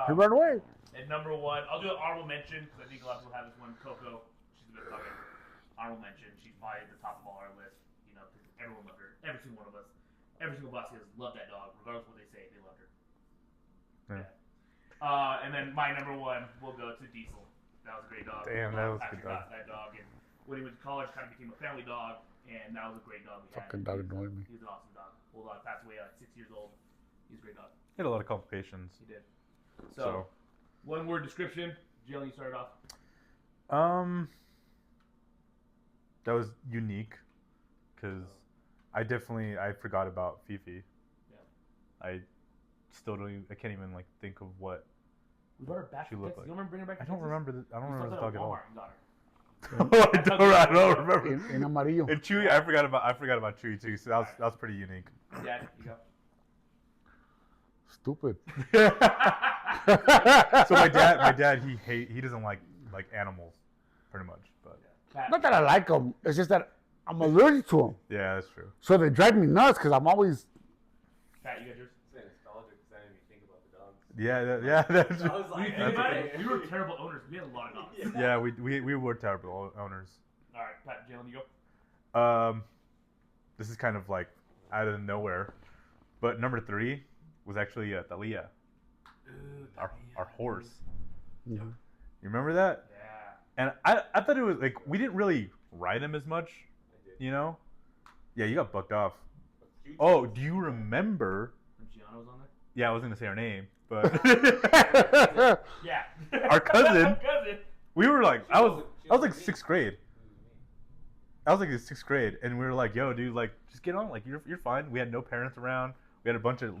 Speaker 3: He ran away.
Speaker 1: And number 1, I'll do an honorable mention because I think a lot of people have this one. Coco, she's the best dog ever. Honorable mention. She's probably at the top of all our list. You know, because everyone loved her. Every single one of us. Every single Vasquez loved that dog, regardless of what they say. They loved her.
Speaker 2: Yeah.
Speaker 1: And then my number 1 will go to Diesel. That was a great dog.
Speaker 2: Damn, that was a
Speaker 1: Patrick
Speaker 2: good dog.
Speaker 1: got that dog, and when he went to college, kind of became a family dog, and that was a great dog we had.
Speaker 3: Fucking dog annoyed me.
Speaker 1: He was an awesome dog. Old dog passed away at like 6 years old. He was a great dog.
Speaker 2: He had a lot of complications.
Speaker 1: He did. So 1-word description. Jalen, you started off.
Speaker 2: That was unique because I forgot about Fifi.
Speaker 1: Yeah.
Speaker 2: I can't even like think of what
Speaker 1: We brought her back
Speaker 2: she
Speaker 1: to
Speaker 2: looked
Speaker 1: Texas.
Speaker 2: like.
Speaker 1: You don't remember bringing her back to
Speaker 2: I don't
Speaker 1: Texas?
Speaker 2: remember I don't remember the dog at all.
Speaker 1: Walmart and got her.
Speaker 2: I don't remember.
Speaker 3: In amarillo.
Speaker 2: And Chewy, I forgot about Chewy too. So that was pretty unique.
Speaker 1: Dad, you go.
Speaker 3: Stupid.
Speaker 2: So my dad he doesn't like animals, pretty much. But
Speaker 1: Pat,
Speaker 3: Not that I like them. It's just that I'm allergic to them.
Speaker 2: yeah, that's true.
Speaker 3: So they drive me nuts because I'm always.
Speaker 1: Pat, you got yours.
Speaker 4: It's nostalgic because I didn't even think about the dogs.
Speaker 2: Yeah, that's
Speaker 4: I was
Speaker 1: When you
Speaker 4: like,
Speaker 1: think about
Speaker 4: okay.
Speaker 1: it, we were terrible owners. We had a lot of dogs.
Speaker 4: Yeah.
Speaker 2: yeah. We were terrible owners.
Speaker 1: All right, Pat, Jalen, you go.
Speaker 2: This is kind of like out of nowhere, but number 3 was actually Thalia,
Speaker 1: Ooh,
Speaker 2: our horse.
Speaker 3: Mhm.
Speaker 2: You remember that?
Speaker 1: Yeah.
Speaker 2: And I thought it was like we didn't really ride him as much,
Speaker 4: I did.
Speaker 2: you know? Yeah, you got bucked off.
Speaker 4: Huge
Speaker 2: Oh,
Speaker 4: ones.
Speaker 2: do you remember?
Speaker 1: When Gianna was on there?
Speaker 2: Yeah, I was gonna say her name, but
Speaker 1: Yeah.
Speaker 2: Our cousin.
Speaker 1: cousin.
Speaker 2: we were like, I was
Speaker 4: She
Speaker 2: like
Speaker 4: was me.
Speaker 2: 6th grade. I was like in 6th grade, and we were like, "Yo, dude, like, just get on. Like, you're fine." We had no parents around. We had a bunch of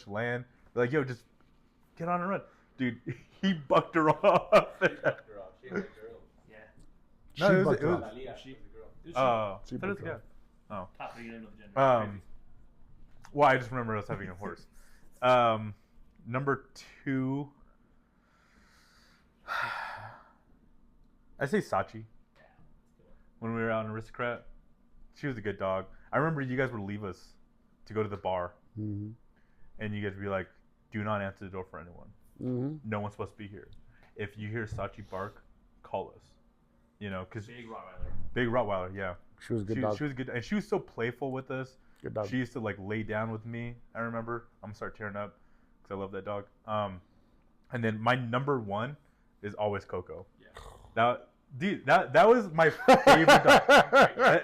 Speaker 2: land. We're like, "Yo, just get on and run." Dude, he bucked her off.
Speaker 4: She bucked her off. She ain't a girl.
Speaker 1: Yeah.
Speaker 2: No, it was-
Speaker 3: bucked
Speaker 2: it
Speaker 3: her
Speaker 2: was-
Speaker 3: off.
Speaker 4: Thalia
Speaker 1: She-
Speaker 4: was a girl.
Speaker 1: It was
Speaker 2: Oh, I
Speaker 3: She
Speaker 2: thought it was a
Speaker 3: bucked her
Speaker 2: guy. Oh.
Speaker 1: top three, you didn't know the gender.
Speaker 2: Um, well, I just remember us having a horse. Number 2, I say Sachi.
Speaker 1: Yeah.
Speaker 2: When we were out in Aristocrat, she was a good dog. I remember you guys would leave us to go to the bar,
Speaker 3: Mhm.
Speaker 2: and you guys would be like, "Do not answer the door for anyone.
Speaker 3: Mhm.
Speaker 2: No one's supposed to be here. If you hear Sachi bark, call us." You know, because
Speaker 1: Big Rottweiler.
Speaker 2: big Rottweiler, yeah.
Speaker 3: She was a good
Speaker 2: She
Speaker 3: dog.
Speaker 2: was good, and she was so playful with us.
Speaker 3: Good dog.
Speaker 2: She used to like lay down with me. I remember. I'm gonna start tearing up because I love that dog. And then my number 1 is always Coco.
Speaker 1: Yeah.
Speaker 2: That was my favorite dog.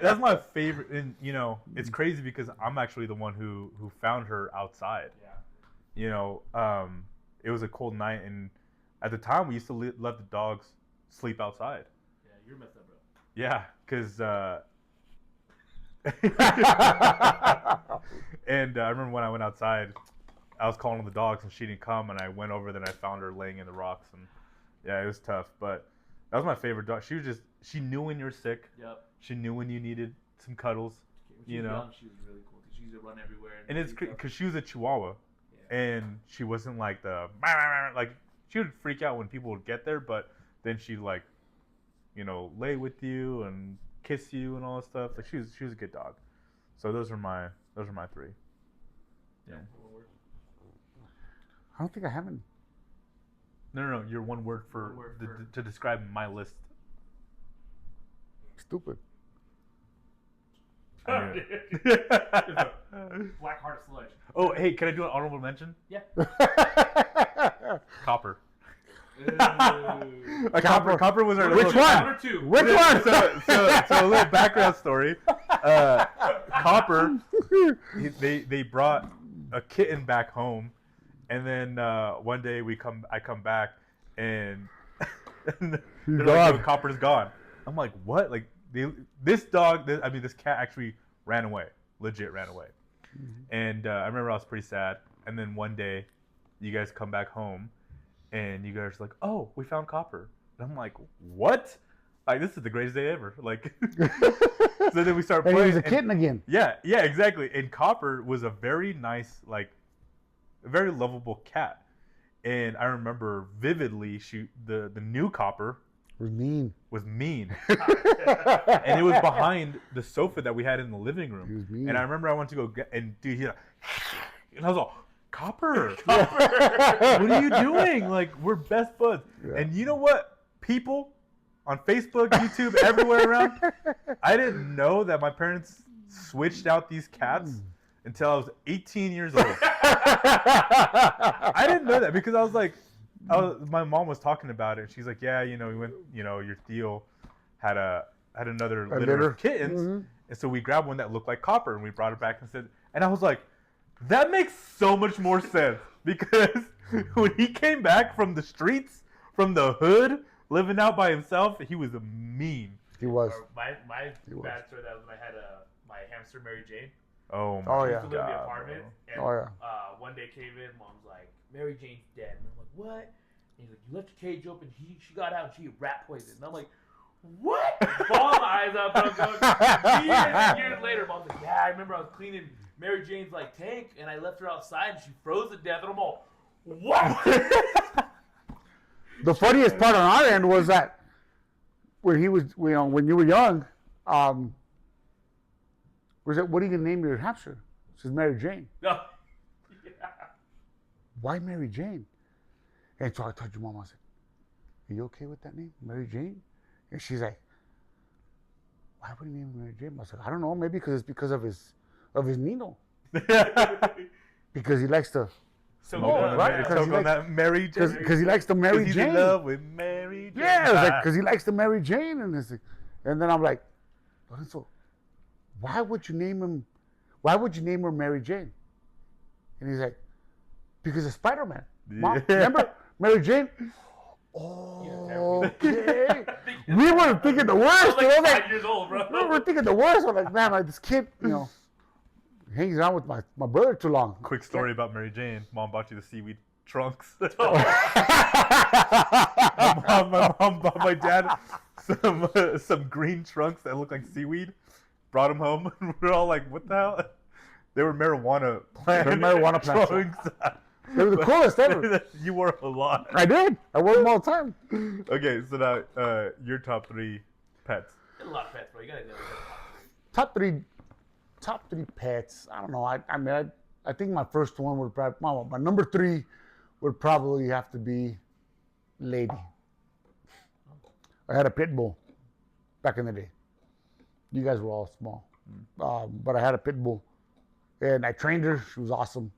Speaker 2: That's my favorite, and you know, it's crazy because I'm actually the one who found her outside.
Speaker 1: Yeah.
Speaker 2: You know, it was a cold night, and at the time we used to let the dogs sleep outside.
Speaker 1: Yeah, you're messed up, bro.
Speaker 2: Yeah, because and I remember when I went outside, I was calling the dogs and she didn't come, and I went over there and I found her laying in the rocks, and yeah, it was tough, but that was my favorite dog. She knew when you were sick.
Speaker 1: Yep.
Speaker 2: She knew when you needed some cuddles,
Speaker 1: When she
Speaker 2: you
Speaker 1: was
Speaker 2: know.
Speaker 1: young, she was really cool because she used to run everywhere.
Speaker 2: And it's
Speaker 1: do stuff.
Speaker 2: because she was a Chihuahua,
Speaker 1: Yeah.
Speaker 2: and she wasn't like the like she would freak out when people would get there, but then she'd like, you know, lay with you and kiss you and all that stuff. Like she was a good dog. So those are my 3.
Speaker 1: Yeah. One word.
Speaker 3: I don't think I have any.
Speaker 2: No. You're one word
Speaker 1: One word for-
Speaker 2: to describe my list.
Speaker 3: Stupid.
Speaker 2: I knew it.
Speaker 1: Black Heart of Sludge.
Speaker 2: Oh, hey, can I do an honorable mention?
Speaker 1: Yeah.
Speaker 2: Copper.
Speaker 1: Ooh.
Speaker 2: Copper was our
Speaker 3: Which
Speaker 2: little-
Speaker 3: one?
Speaker 1: Number 2.
Speaker 3: Which one?
Speaker 2: So a little background story. Copper, they brought a kitten back home, and then one day I come back and they're like, "Yo, Copper's gone." I'm like, "What?" Like this cat actually ran away, legit ran away. And I remember I was pretty sad. And then one day, you guys come back home, and you guys are like, "Oh, we found Copper." And I'm like, "What?" Like, this is the greatest day ever. Like, so then we start
Speaker 3: And
Speaker 2: playing.
Speaker 3: he was a kitten again.
Speaker 2: Yeah, exactly. And Copper was a very nice, like, a very lovable cat. And I remember vividly, the new Copper
Speaker 3: Was mean.
Speaker 2: was mean. And it was behind the sofa that we had in the living room.
Speaker 3: He was mean.
Speaker 2: And I remember I went to go get, and dude, he like, and I was all, Copper, what are you doing? Like, we're best buds.
Speaker 3: Yeah.
Speaker 2: And you know what? People on Facebook, YouTube, everywhere around, I didn't know that my parents switched out these cats until I was 18 years old. I didn't know that because I was like, my mom was talking about it. And she's like, yeah, you know, we went, you know, your Theo had another litter of kittens.
Speaker 3: Mhm.
Speaker 2: And so we grabbed one that looked like Copper and we brought it back and said, and I was like, that makes so much more sense because when he came back from the streets, from the hood, living out by himself, he was mean.
Speaker 3: He was.
Speaker 1: Or my
Speaker 3: He was.
Speaker 1: bad story, that was when I had my hamster Mary Jane.
Speaker 2: Oh my
Speaker 3: Oh,
Speaker 1: I
Speaker 3: yeah.
Speaker 1: used to live in the
Speaker 2: God,
Speaker 1: apartment.
Speaker 2: bro.
Speaker 1: And,
Speaker 3: Oh, yeah.
Speaker 1: one day came in, mom's like, Mary Jane's dead. And I'm like, what? And he's like, you left your cage open. She got out and she had rat poison. And I'm like, what? Ball my eyes up. I'm going, years and years later, mom's like, yeah, I remember I was cleaning Mary Jane's like tank and I left her outside and she froze to death. And I'm all, what?
Speaker 3: The funniest part on our end was that when he was, you know, when you were young, was it, what are you gonna name your hamster? She says Mary Jane.
Speaker 1: No. Yeah.
Speaker 3: Why Mary Jane? And so I told your mom, I said, are you okay with that name, Mary Jane? And she's like, why would he name him Mary Jane? I was like, I don't know, maybe because it's because of his Nino. Because he likes to
Speaker 2: Smoke
Speaker 3: Oh,
Speaker 2: on the
Speaker 3: right,
Speaker 2: Mary,
Speaker 3: because
Speaker 2: choke
Speaker 3: he
Speaker 2: on
Speaker 3: likes-
Speaker 2: that Mary Jane.
Speaker 3: Because he likes to marry
Speaker 2: He's
Speaker 3: Jane.
Speaker 2: in love with Mary Jane.
Speaker 3: Yeah, it was like because he likes to marry Jane, and then I'm like, Lorenzo, why would you name him? Why would you name her Mary Jane? And he's like, because of Spider-Man. Mom,
Speaker 2: Yeah.
Speaker 3: remember Mary Jane? Oh, okay. We were thinking the
Speaker 1: I
Speaker 3: worst.
Speaker 1: was
Speaker 3: You know,
Speaker 1: like
Speaker 3: like,
Speaker 1: 5 years old, bro.
Speaker 3: we were thinking the worst. I'm like, man, like this kid, hangs around with my brother too long.
Speaker 2: Quick story about Mary Jane. Mom bought you the seaweed trunks. my mom bought my dad some green trunks that look like seaweed. Brought them home, and we're all like, "What the hell?" They were marijuana plant.
Speaker 3: They're marijuana plants.
Speaker 2: trunks.
Speaker 3: They were the coolest ever.
Speaker 2: You wore a lot.
Speaker 3: I did. I wore them all the time.
Speaker 2: Okay, so now your top 3 pets.
Speaker 1: A lot of pets, bro. You gotta know.
Speaker 3: Top three pets. I don't know. I think my first one would probably my number 3 would probably have to be Lady. I had a pit bull back in the day. You guys were all small, but I had a pit bull, and I trained her. She was awesome.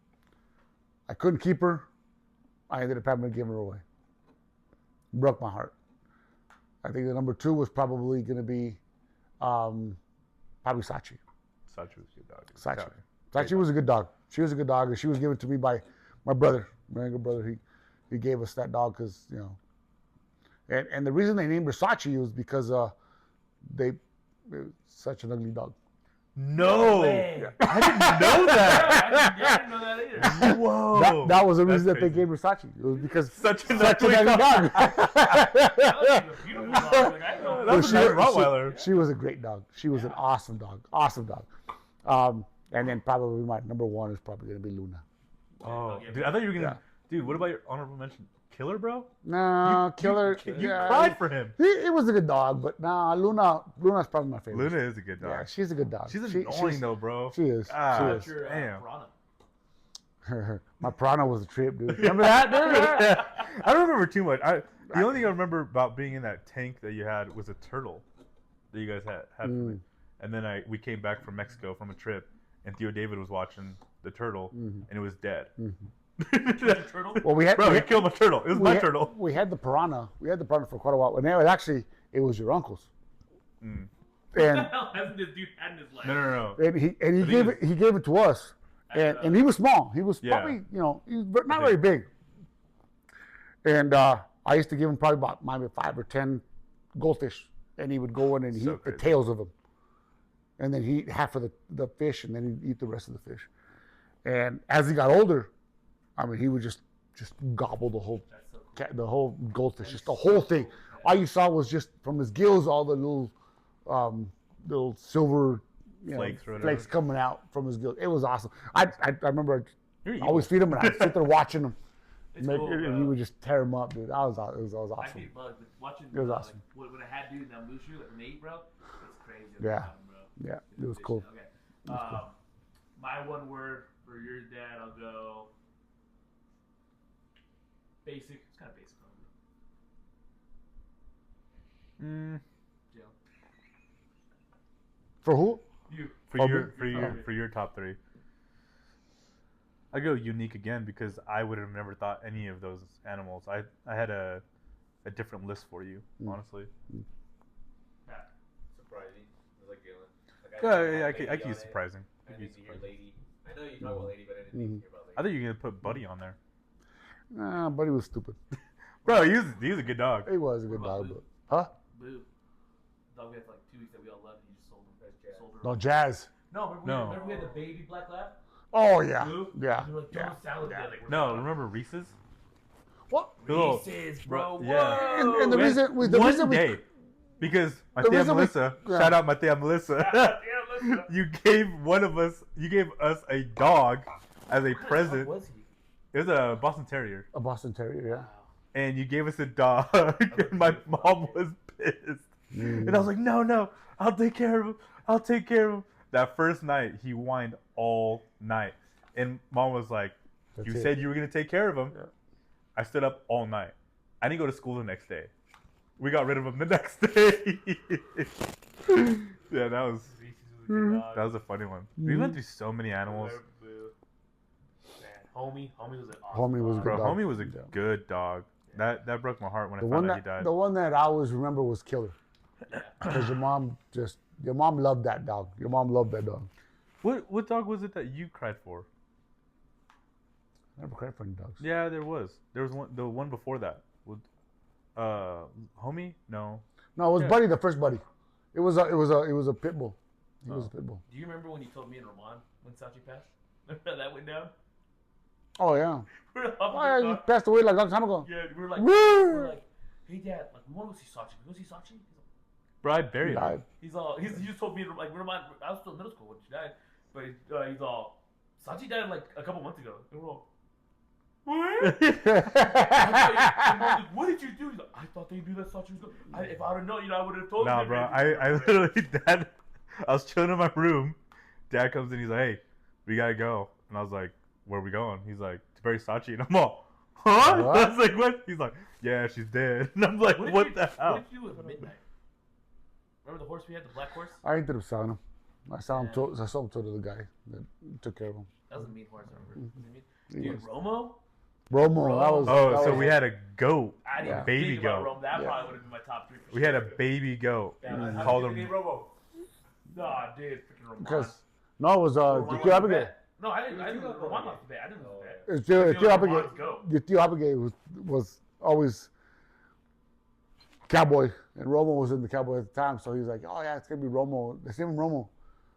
Speaker 3: I couldn't keep her. I ended up having to give her away. Broke my heart. I think the number 2 was probably going to be probably Sachi.
Speaker 2: Sachi was a good dog.
Speaker 3: Sachi. Sachi was a good dog. She was a good dog, and she was given to me by my brother, my younger brother. He gave us that dog because, and the reason they named her Sachi was because it was such an ugly dog.
Speaker 2: No,
Speaker 1: way.
Speaker 2: I didn't know that.
Speaker 1: I didn't know that either.
Speaker 2: Whoa,
Speaker 3: That was the
Speaker 2: That's
Speaker 3: reason that they
Speaker 2: crazy.
Speaker 3: gave her Sachi. It was because
Speaker 2: Such an
Speaker 3: such an
Speaker 2: ugly
Speaker 3: ugly
Speaker 2: dog.
Speaker 3: dog.
Speaker 1: That was a beautiful dog. Like, I know.
Speaker 2: That was a nice Rottweiler.
Speaker 3: She was a great dog. She was an awesome dog. Awesome dog. And then probably my number 1 is probably going to be Luna.
Speaker 2: Oh, dude, I thought you were gonna.
Speaker 3: Yeah.
Speaker 2: Dude, what about your honorable mention? Killer, bro?
Speaker 3: No, Killer.
Speaker 2: You cried for him.
Speaker 3: It was a good dog, but Luna's probably my favorite.
Speaker 2: Luna is a good dog.
Speaker 3: Yeah, she's a good dog.
Speaker 2: She's annoying though, bro.
Speaker 3: She is.
Speaker 2: Ah,
Speaker 3: She
Speaker 1: What's
Speaker 3: is.
Speaker 1: your
Speaker 2: Damn.
Speaker 1: piranha?
Speaker 3: My piranha was a trip, dude. Remember that, dude?
Speaker 2: I don't remember too much. The only thing I remember about being in that tank that you had was a turtle that you guys had for me. And then we came back from Mexico from a trip, and Theo David was watching the turtle, and it was dead.
Speaker 1: Turtle?
Speaker 3: Well, we had.
Speaker 2: Bro, you killed my turtle. It was my turtle.
Speaker 3: We had the piranha. We had the piranha for quite a while, and it was your uncle's.
Speaker 2: Mm.
Speaker 1: What the
Speaker 3: And
Speaker 1: hell hasn't this dude had in his life?
Speaker 2: No.
Speaker 3: he gave it to us, and he was small. He was
Speaker 2: Yeah.
Speaker 3: probably he was not very big. And I used to give him probably about maybe 5 or 10 goldfish, and he would go in and
Speaker 2: So
Speaker 3: eat the
Speaker 2: crazy.
Speaker 3: tails of them, and then he'd eat half of the fish, and then he'd eat the rest of the fish. And as he got older, I mean, he would just gobble the whole
Speaker 1: That's so cool.
Speaker 3: the whole goldfish, just the whole thing. All you saw was just from his gills, all the little silver
Speaker 2: Flakes or whatever.
Speaker 3: flakes coming out from his gills. It was awesome. I remember
Speaker 2: You're
Speaker 3: I'd always feed him, and I'd sit there watching him,
Speaker 1: It's
Speaker 3: make,
Speaker 1: cool,
Speaker 3: and
Speaker 1: bro.
Speaker 3: he would just tear him up, dude. It was
Speaker 1: I
Speaker 3: awesome.
Speaker 1: get bugged with watching.
Speaker 3: It was awesome.
Speaker 1: Like, what I had dude in that moose shoe, like when they eat, bro, it's crazy.
Speaker 3: Yeah.
Speaker 1: Bro.
Speaker 3: Yeah, it was cool.
Speaker 1: Okay. My one word for your dad, I'll go basic. It's kind of basic.
Speaker 2: Mm,
Speaker 1: Joe.
Speaker 3: For who?
Speaker 1: You.
Speaker 2: for your top 3. I go unique again because I would have never thought any of those animals. I had a different list for you, honestly.
Speaker 1: Yeah.
Speaker 4: Surprising. It was like Jalen.
Speaker 2: Yeah, I
Speaker 4: Lady
Speaker 2: could
Speaker 4: on
Speaker 2: use
Speaker 4: it.
Speaker 2: surprising.
Speaker 4: I
Speaker 2: Could be
Speaker 4: didn't hear
Speaker 2: surprising.
Speaker 4: Lady. I know you talk about Lady, but I didn't think hear about Lady.
Speaker 2: I thought you were gonna put Buddy on there,
Speaker 3: Nah, Buddy was stupid.
Speaker 2: bro. He was a good dog.
Speaker 3: He was a good
Speaker 1: What about
Speaker 3: dog,
Speaker 1: Boo?
Speaker 3: but
Speaker 1: Boo. Dog we had for like 2 weeks that we all loved, and you just sold him. Sold her.
Speaker 3: no Jazz.
Speaker 1: No, remember we had the baby black lab?
Speaker 3: Oh yeah,
Speaker 1: Boo?
Speaker 3: yeah,
Speaker 1: We were like throwing salad
Speaker 3: yeah.
Speaker 1: together. Like,
Speaker 2: No, remember Reese's?
Speaker 3: What?
Speaker 2: Little-
Speaker 1: Reese's, bro.
Speaker 2: yeah.
Speaker 1: Whoa.
Speaker 3: And the
Speaker 2: We had
Speaker 3: reason we the
Speaker 2: one
Speaker 3: reason we
Speaker 2: day, because my
Speaker 3: the
Speaker 2: tia
Speaker 3: reason we-
Speaker 2: Melissa,
Speaker 3: yeah.
Speaker 2: shout out my tia Melissa.
Speaker 1: Yeah, listen.
Speaker 2: You gave us a dog as a present.
Speaker 1: What was he?
Speaker 2: It was a Boston Terrier,
Speaker 3: a Boston Terrier, yeah.
Speaker 2: and you gave us a dog, and my mom was pissed. And I was like, no, I'll take care of him. That first night, he whined all night. And mom was like,
Speaker 3: That's
Speaker 2: you
Speaker 3: it.
Speaker 2: said you were going to take care of him.
Speaker 3: Yeah.
Speaker 2: I stood up all night. I didn't go to school the next day. We got rid of him the next day. Yeah, that was
Speaker 1: Reese's was a good dog.
Speaker 2: a funny one. We went through so many animals.
Speaker 1: Boo. Man. Homie was an awesome
Speaker 3: Homie was a
Speaker 1: dog.
Speaker 3: good
Speaker 2: Bro,
Speaker 3: dog.
Speaker 2: homie was a
Speaker 3: Yeah.
Speaker 2: good dog. That broke my heart when
Speaker 3: The
Speaker 2: I
Speaker 3: one
Speaker 2: found out
Speaker 3: that
Speaker 2: he died.
Speaker 3: the one that I always remember was Killer,
Speaker 1: Yeah.
Speaker 3: because your mom loved that dog. Your mom loved that dog.
Speaker 2: What dog was it that you cried for?
Speaker 3: I never cried for any dogs.
Speaker 2: Yeah, there was. There was one. The one before that. With, homie? No.
Speaker 3: No, it was
Speaker 2: Yeah.
Speaker 3: Buddy, the first Buddy. It was a pit bull. He was a pit bull.
Speaker 1: Do you remember when you told me and Ramon when Sachi passed? Remember how that went down?
Speaker 3: Oh yeah.
Speaker 1: We were up
Speaker 3: Oh
Speaker 1: in
Speaker 3: yeah,
Speaker 1: the
Speaker 3: he
Speaker 1: car.
Speaker 3: passed away like a long time ago.
Speaker 1: Yeah, we were like,
Speaker 3: Woo!
Speaker 1: hey dad, like we want to go see Sachi. We go see Sachi.
Speaker 2: Bro, I
Speaker 3: He
Speaker 2: buried him.
Speaker 3: died.
Speaker 1: He just told me like Ramon. I was still in middle school when she died, but he's all Sachi died like a couple months ago. And we're all, what? And Mom's like, what did you do? He's like, I thought they knew that Sachi was good. If I would have known, I would have told you.
Speaker 2: Nah, bro. I literally, Dad, I was chilling in my room. Dad comes in, he's like, hey, we gotta go. And I was like, where are we going? He's like, to bury Sachi. And I'm all, huh?
Speaker 3: What?
Speaker 2: I was like, what? He's like, yeah, she's dead. And I'm like, what the hell?
Speaker 1: What did you do at midnight? Remember the horse we had, the black horse?
Speaker 3: I ended up selling him. I sold him
Speaker 1: Yeah.
Speaker 3: to the guy that took care of him.
Speaker 1: That was a mean horse, I remember. Was it mean?
Speaker 3: He
Speaker 1: Dude,
Speaker 3: was.
Speaker 1: Romo?
Speaker 3: Romo, that was.
Speaker 2: Oh,
Speaker 3: that
Speaker 2: so
Speaker 3: was-
Speaker 2: we had a goat.
Speaker 1: I didn't
Speaker 3: Yeah.
Speaker 1: even
Speaker 2: Baby
Speaker 1: think about
Speaker 2: goat.
Speaker 1: Romo. That
Speaker 3: Yeah.
Speaker 1: probably would have been my top three. For
Speaker 2: We
Speaker 1: sure.
Speaker 2: had a baby goat.
Speaker 1: Yeah,
Speaker 2: We
Speaker 1: how
Speaker 2: called
Speaker 1: did you
Speaker 2: him.
Speaker 1: name Romo? Nah, dude, freaking Romo.
Speaker 3: Because no, it was
Speaker 1: Romo
Speaker 3: the
Speaker 1: lost
Speaker 3: Tio
Speaker 1: the
Speaker 3: Abigail.
Speaker 1: bet. No, I didn't know Romo lost the bet. I didn't know the bet.
Speaker 3: It's Tio
Speaker 1: Tio
Speaker 3: Abigail.
Speaker 1: Roman's goat.
Speaker 3: The Tio Abigail was always cowboy, and Romo was in the cowboy at the time. So he was like, "Oh yeah, it's gonna be Romo. Let's name him Romo."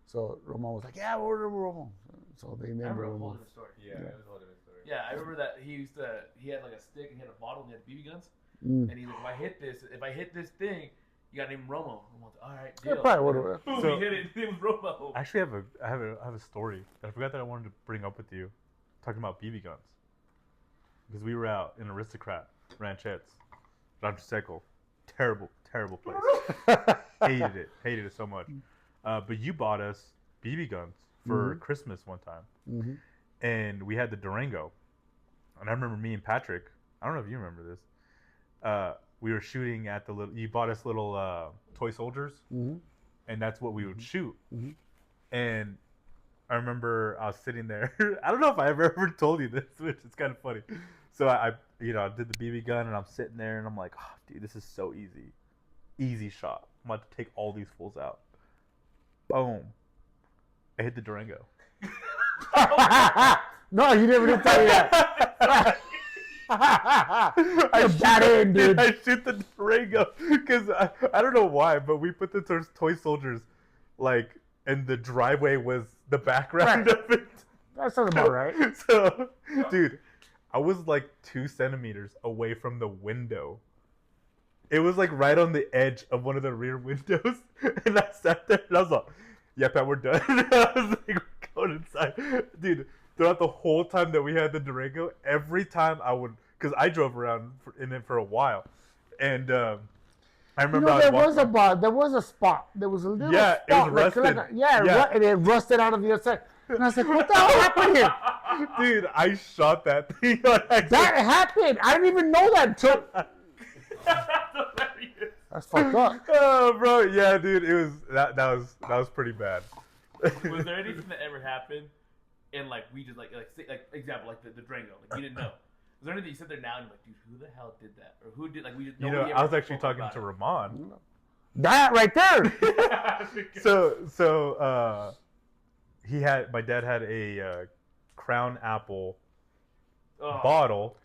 Speaker 3: So Romo was like, "Yeah, we'll name him Romo." So they
Speaker 1: I
Speaker 3: named
Speaker 1: remember a whole
Speaker 3: Romo.
Speaker 1: different story.
Speaker 4: Yeah, it was a whole different story.
Speaker 1: Yeah, I remember that he had like a stick and he had a bottle and he had BB guns.
Speaker 3: Mm.
Speaker 1: And he's like, if I hit this thing, you gotta name him Romo. I'm like, all right,
Speaker 3: Yeah,
Speaker 1: deal.
Speaker 3: probably would've.
Speaker 1: Boom,
Speaker 2: So-
Speaker 1: he hit it. His name was Romo.
Speaker 2: I actually I have a story that I forgot that I wanted to bring up with you, talking about BB guns. Because we were out in Aristocrat Ranchettes, Rancho Seco, terrible place. hated it so much. But you bought us BB guns for Christmas one time,
Speaker 3: Mm-hmm.
Speaker 2: and we had the Durango. And I remember me and Patrick. I don't know if you remember this. We were shooting at the little. You bought us little toy soldiers,
Speaker 3: Mm-hmm.
Speaker 2: and that's what we would shoot.
Speaker 3: Mhm.
Speaker 2: And I remember I was sitting there. I don't know if I ever told you this, which is kind of funny. So I did the BB gun, and I'm sitting there, and I'm like, oh, dude, this is so easy shot. I'm about to take all these fools out. Boom! I hit the Durango.
Speaker 3: No, you never did tell me that. You're bad in, dude.
Speaker 2: I shoot the Durango because I don't know why, but we put the toy soldiers like, and the driveway was the background
Speaker 3: Right.
Speaker 2: of it.
Speaker 3: That sounds about right.
Speaker 2: So, dude, I was like 2 centimeters away from the window. It was like right on the edge of one of the rear windows, and I sat there and I was like, "Yeah, Pat, we're done." I was like, "We're going inside, dude." Throughout the whole time that we had the Durango, every time I would, because I drove around in it for a while, and I remember I was
Speaker 3: there
Speaker 2: walking-
Speaker 3: was a spot. There was a little
Speaker 2: Yeah, it
Speaker 3: spot.
Speaker 2: was rusted.
Speaker 3: And it rusted out of the other side. And I was like, what the hell happened here?
Speaker 2: Dude, I shot that thing on accident.
Speaker 3: That happened. I didn't even know that until.
Speaker 1: That's hilarious.
Speaker 3: That's fucked up.
Speaker 2: Oh, bro, yeah, dude, it was that was pretty bad.
Speaker 1: Was there anything that ever happened, and like we just like example like the Durango, like you didn't know? Was there anything you sit there now and you're like, dude, who the hell did that, or who did like we just?
Speaker 2: You know,
Speaker 1: nobody
Speaker 2: I was
Speaker 1: ever
Speaker 2: actually
Speaker 1: spoke
Speaker 2: talking
Speaker 1: about
Speaker 2: to
Speaker 1: it?
Speaker 2: Ramon.
Speaker 3: That right there.
Speaker 2: So my dad had a Crown Apple
Speaker 1: Oh.
Speaker 2: bottle,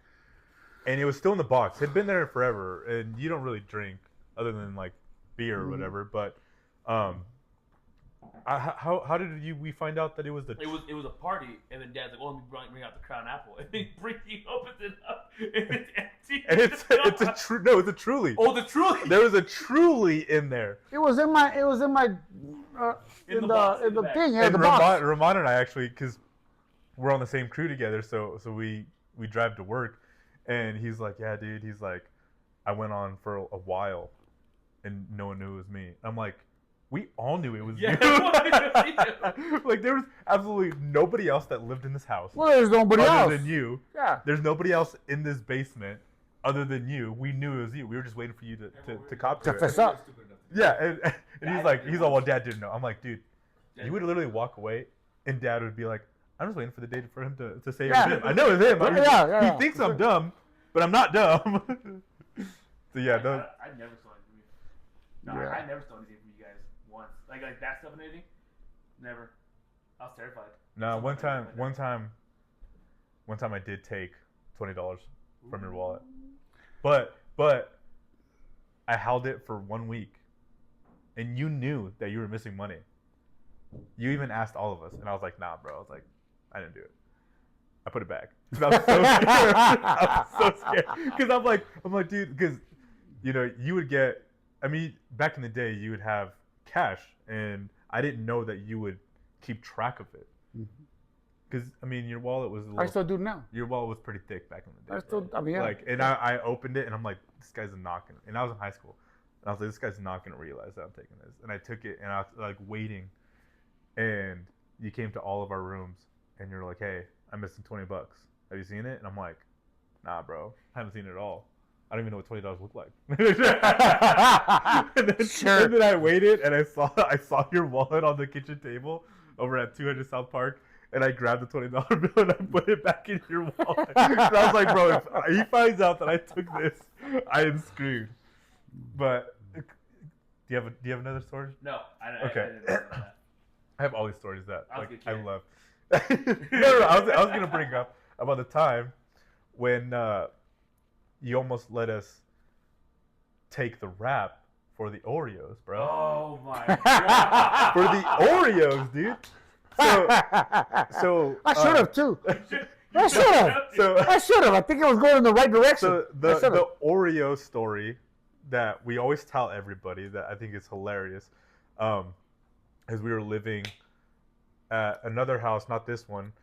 Speaker 2: and it was still in the box. It had been there forever, and you don't really drink other than like beer or whatever. But how did we find out that it was the?
Speaker 1: It was a party, and then Dad's like, "Well, let me bring out the Crown Apple," and he opens it up, and it's empty.
Speaker 2: And it's a Truly.
Speaker 1: Oh, the Truly.
Speaker 2: There was a Truly in there.
Speaker 3: It was in my
Speaker 1: In the box, in the bag.
Speaker 3: thing. Yeah,
Speaker 2: And
Speaker 3: the box.
Speaker 2: Ramon and I actually, because we're on the same crew together, so we drive to work, and he's like, "Yeah, dude," he's like, "I went on for a while, and no one knew it was me." I'm like, "We all knew it was
Speaker 1: Yeah,
Speaker 2: you." Like there was absolutely nobody else that lived in this house
Speaker 3: Well, there's nobody else.
Speaker 2: other than you.
Speaker 3: Yeah.
Speaker 2: There's nobody else in this basement other than you. We knew it was you. We were just waiting for you to cop to
Speaker 3: To
Speaker 2: it.
Speaker 3: fess up.
Speaker 2: Yeah, and he's like, "Well, Dad didn't know." I'm like, "Dude,
Speaker 1: Dad
Speaker 2: you would literally walk away, and Dad would be like, I'm just waiting for the day for him to say
Speaker 3: Yeah.
Speaker 2: it was him. I know it's him.
Speaker 3: Yeah.
Speaker 2: He thinks I'm dumb, but I'm not dumb. So yeah,
Speaker 1: I never stole anything from you. No,
Speaker 3: Yeah.
Speaker 1: I never stole anything from you guys once. Like that stuff and anything. Never. I was terrified.
Speaker 2: no. One time I did take $20 from your wallet, but I held it for 1 week, and you knew that you were missing money. You even asked all of us, and I was like, nah, bro. I was like, I didn't do it. I put it back. I was so scared. I was so scared. Because I'm like, dude, because, you would get, I mean, back in the day, you would have cash, and I didn't know that you would keep track of it. Because, I mean, your wallet was a little,
Speaker 3: I still do now.
Speaker 2: your wallet was pretty thick back in the day.
Speaker 3: Yeah.
Speaker 2: Like, and I opened it, and I'm like, this guy's not going to, and I was in high school, and I was like, this guy's not going to realize that I'm taking this. And I took it, and I was like waiting, and you came to all of our rooms, and you're like, hey, I'm missing $20. Have you seen it? And I'm like, nah, bro, I haven't seen it at all. I don't even know what $20 look like. And then I waited, and I saw your wallet on the kitchen table over at 200 South Park, and I grabbed the $20 bill and I put it back in your wallet. And I was like, bro, if he finds out that I took this, I am screwed. But do you have another story?
Speaker 1: No, I
Speaker 2: Okay.
Speaker 1: didn't know that.
Speaker 2: I have all these stories that
Speaker 1: I was
Speaker 2: like
Speaker 1: gonna
Speaker 2: I
Speaker 1: kill
Speaker 2: love. No, I was gonna bring up about the time when you almost let us take the wrap for the Oreos, bro.
Speaker 1: Oh my god.
Speaker 2: For the Oreos, dude. So
Speaker 3: I should have too. I should have.
Speaker 2: So
Speaker 3: I should have. I think I was going in the right direction.
Speaker 2: So the Oreo story that we always tell everybody that I think is hilarious, is we were living at another house, not this one,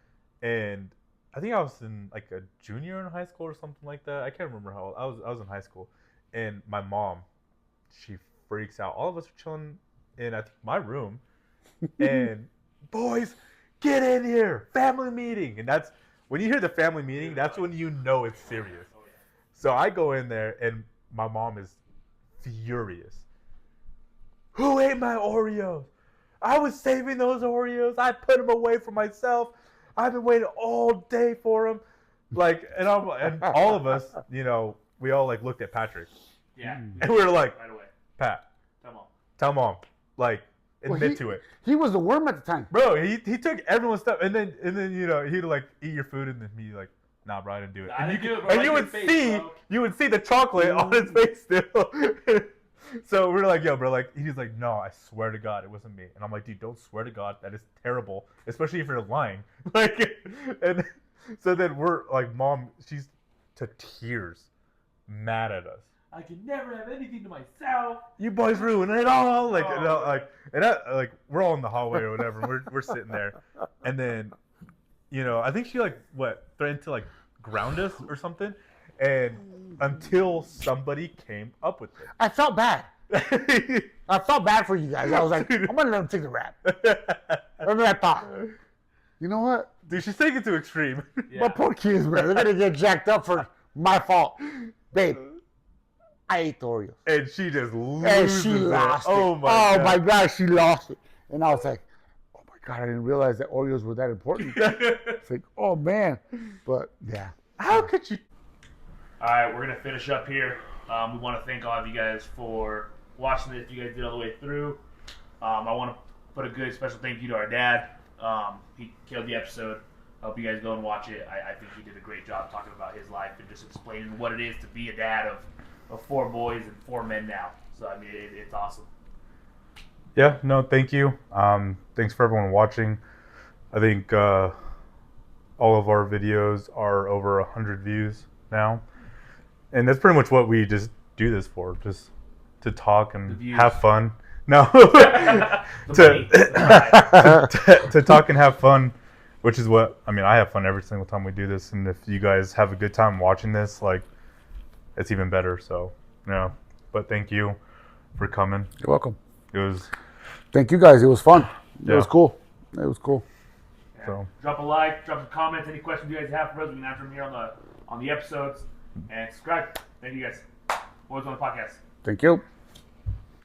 Speaker 2: and I think I was in like a junior in high school or something like that. I can't remember how old. I was in high school, and my mom, she freaks out. All of us are chilling in I think my room, and boys, get in here, family meeting, and that's when you hear the family meeting. That's when you know it's serious. So I go in there, and my mom is furious. Who ate my Oreos? I was saving those Oreos. I put them away for myself. I've been waiting all day for them. Like, and all of us, we all like looked at Patrick,
Speaker 1: Yeah.
Speaker 2: and we were like,
Speaker 1: Right away.
Speaker 2: Pat,
Speaker 1: Come on.
Speaker 2: tell mom, like, admit to it,
Speaker 3: He was the worm at the time.
Speaker 2: bro. He took everyone's stuff, and then he'd like eat your food, and then be like, nah, bro, I didn't do it.
Speaker 1: I
Speaker 2: And
Speaker 1: didn't do it, bro.
Speaker 2: and
Speaker 1: Like
Speaker 2: you
Speaker 1: your
Speaker 2: would
Speaker 1: face,
Speaker 2: see,
Speaker 1: bro.
Speaker 2: you would see the chocolate on his face still. So we're like, yo, bro, like, he's like, no, I swear to God, it wasn't me. And I'm like, dude, don't swear to God. That is terrible, especially if you're lying. Like, and so then we're like, mom, she's to tears, mad at us.
Speaker 1: I can never have anything to myself.
Speaker 2: You boys ruined it all. Like, like we're all in the hallway or whatever. And we're sitting there, and then, I think she threatened to like ground us or something, and until somebody came up with
Speaker 3: I felt bad.
Speaker 2: it.
Speaker 3: I felt bad for you guys. I was like, I'm gonna let him take the rap. That's what I thought. You know what?
Speaker 2: Dude, she's taking it to extreme.
Speaker 1: Yeah.
Speaker 3: My poor kids, man. They're gonna get jacked up for my fault, babe. I ate the Oreos,
Speaker 2: And she just loses
Speaker 3: and she
Speaker 2: it.
Speaker 3: lost it.
Speaker 2: Oh my
Speaker 3: God, she lost it. And I was like, oh my God, I didn't realize that Oreos were that important. It's like, oh man, but yeah.
Speaker 2: How could you?
Speaker 1: All right, we're gonna finish up here. We want to thank all of you guys for watching this. You guys did all the way through. I want to put a good special thank you to our dad. He killed the episode. I hope you guys go and watch it. I think he did a great job talking about his life and just explaining what it is to be a dad of 4 boys and 4 men now. So I mean, it's awesome.
Speaker 2: Yeah, no, thank you. Thanks for everyone watching. I think all of our videos are over 100 views now. And that's pretty much what we just do this for, just to talk and have fun. No, to talk and have fun, which is what, I mean, I have fun every single time we do this. And if you guys have a good time watching this, like, it's even better. So, but thank you for coming.
Speaker 3: You're welcome.
Speaker 2: It was,
Speaker 3: Thank you guys. It was fun. It
Speaker 2: Yeah.
Speaker 3: was cool. It was cool.
Speaker 1: Yeah.
Speaker 2: So.
Speaker 1: Drop a like, drop some comments, any questions you guys have for us, we can answer them here on the episodes. And subscribe. Thank you guys. Boys on the podcast.
Speaker 3: Thank you.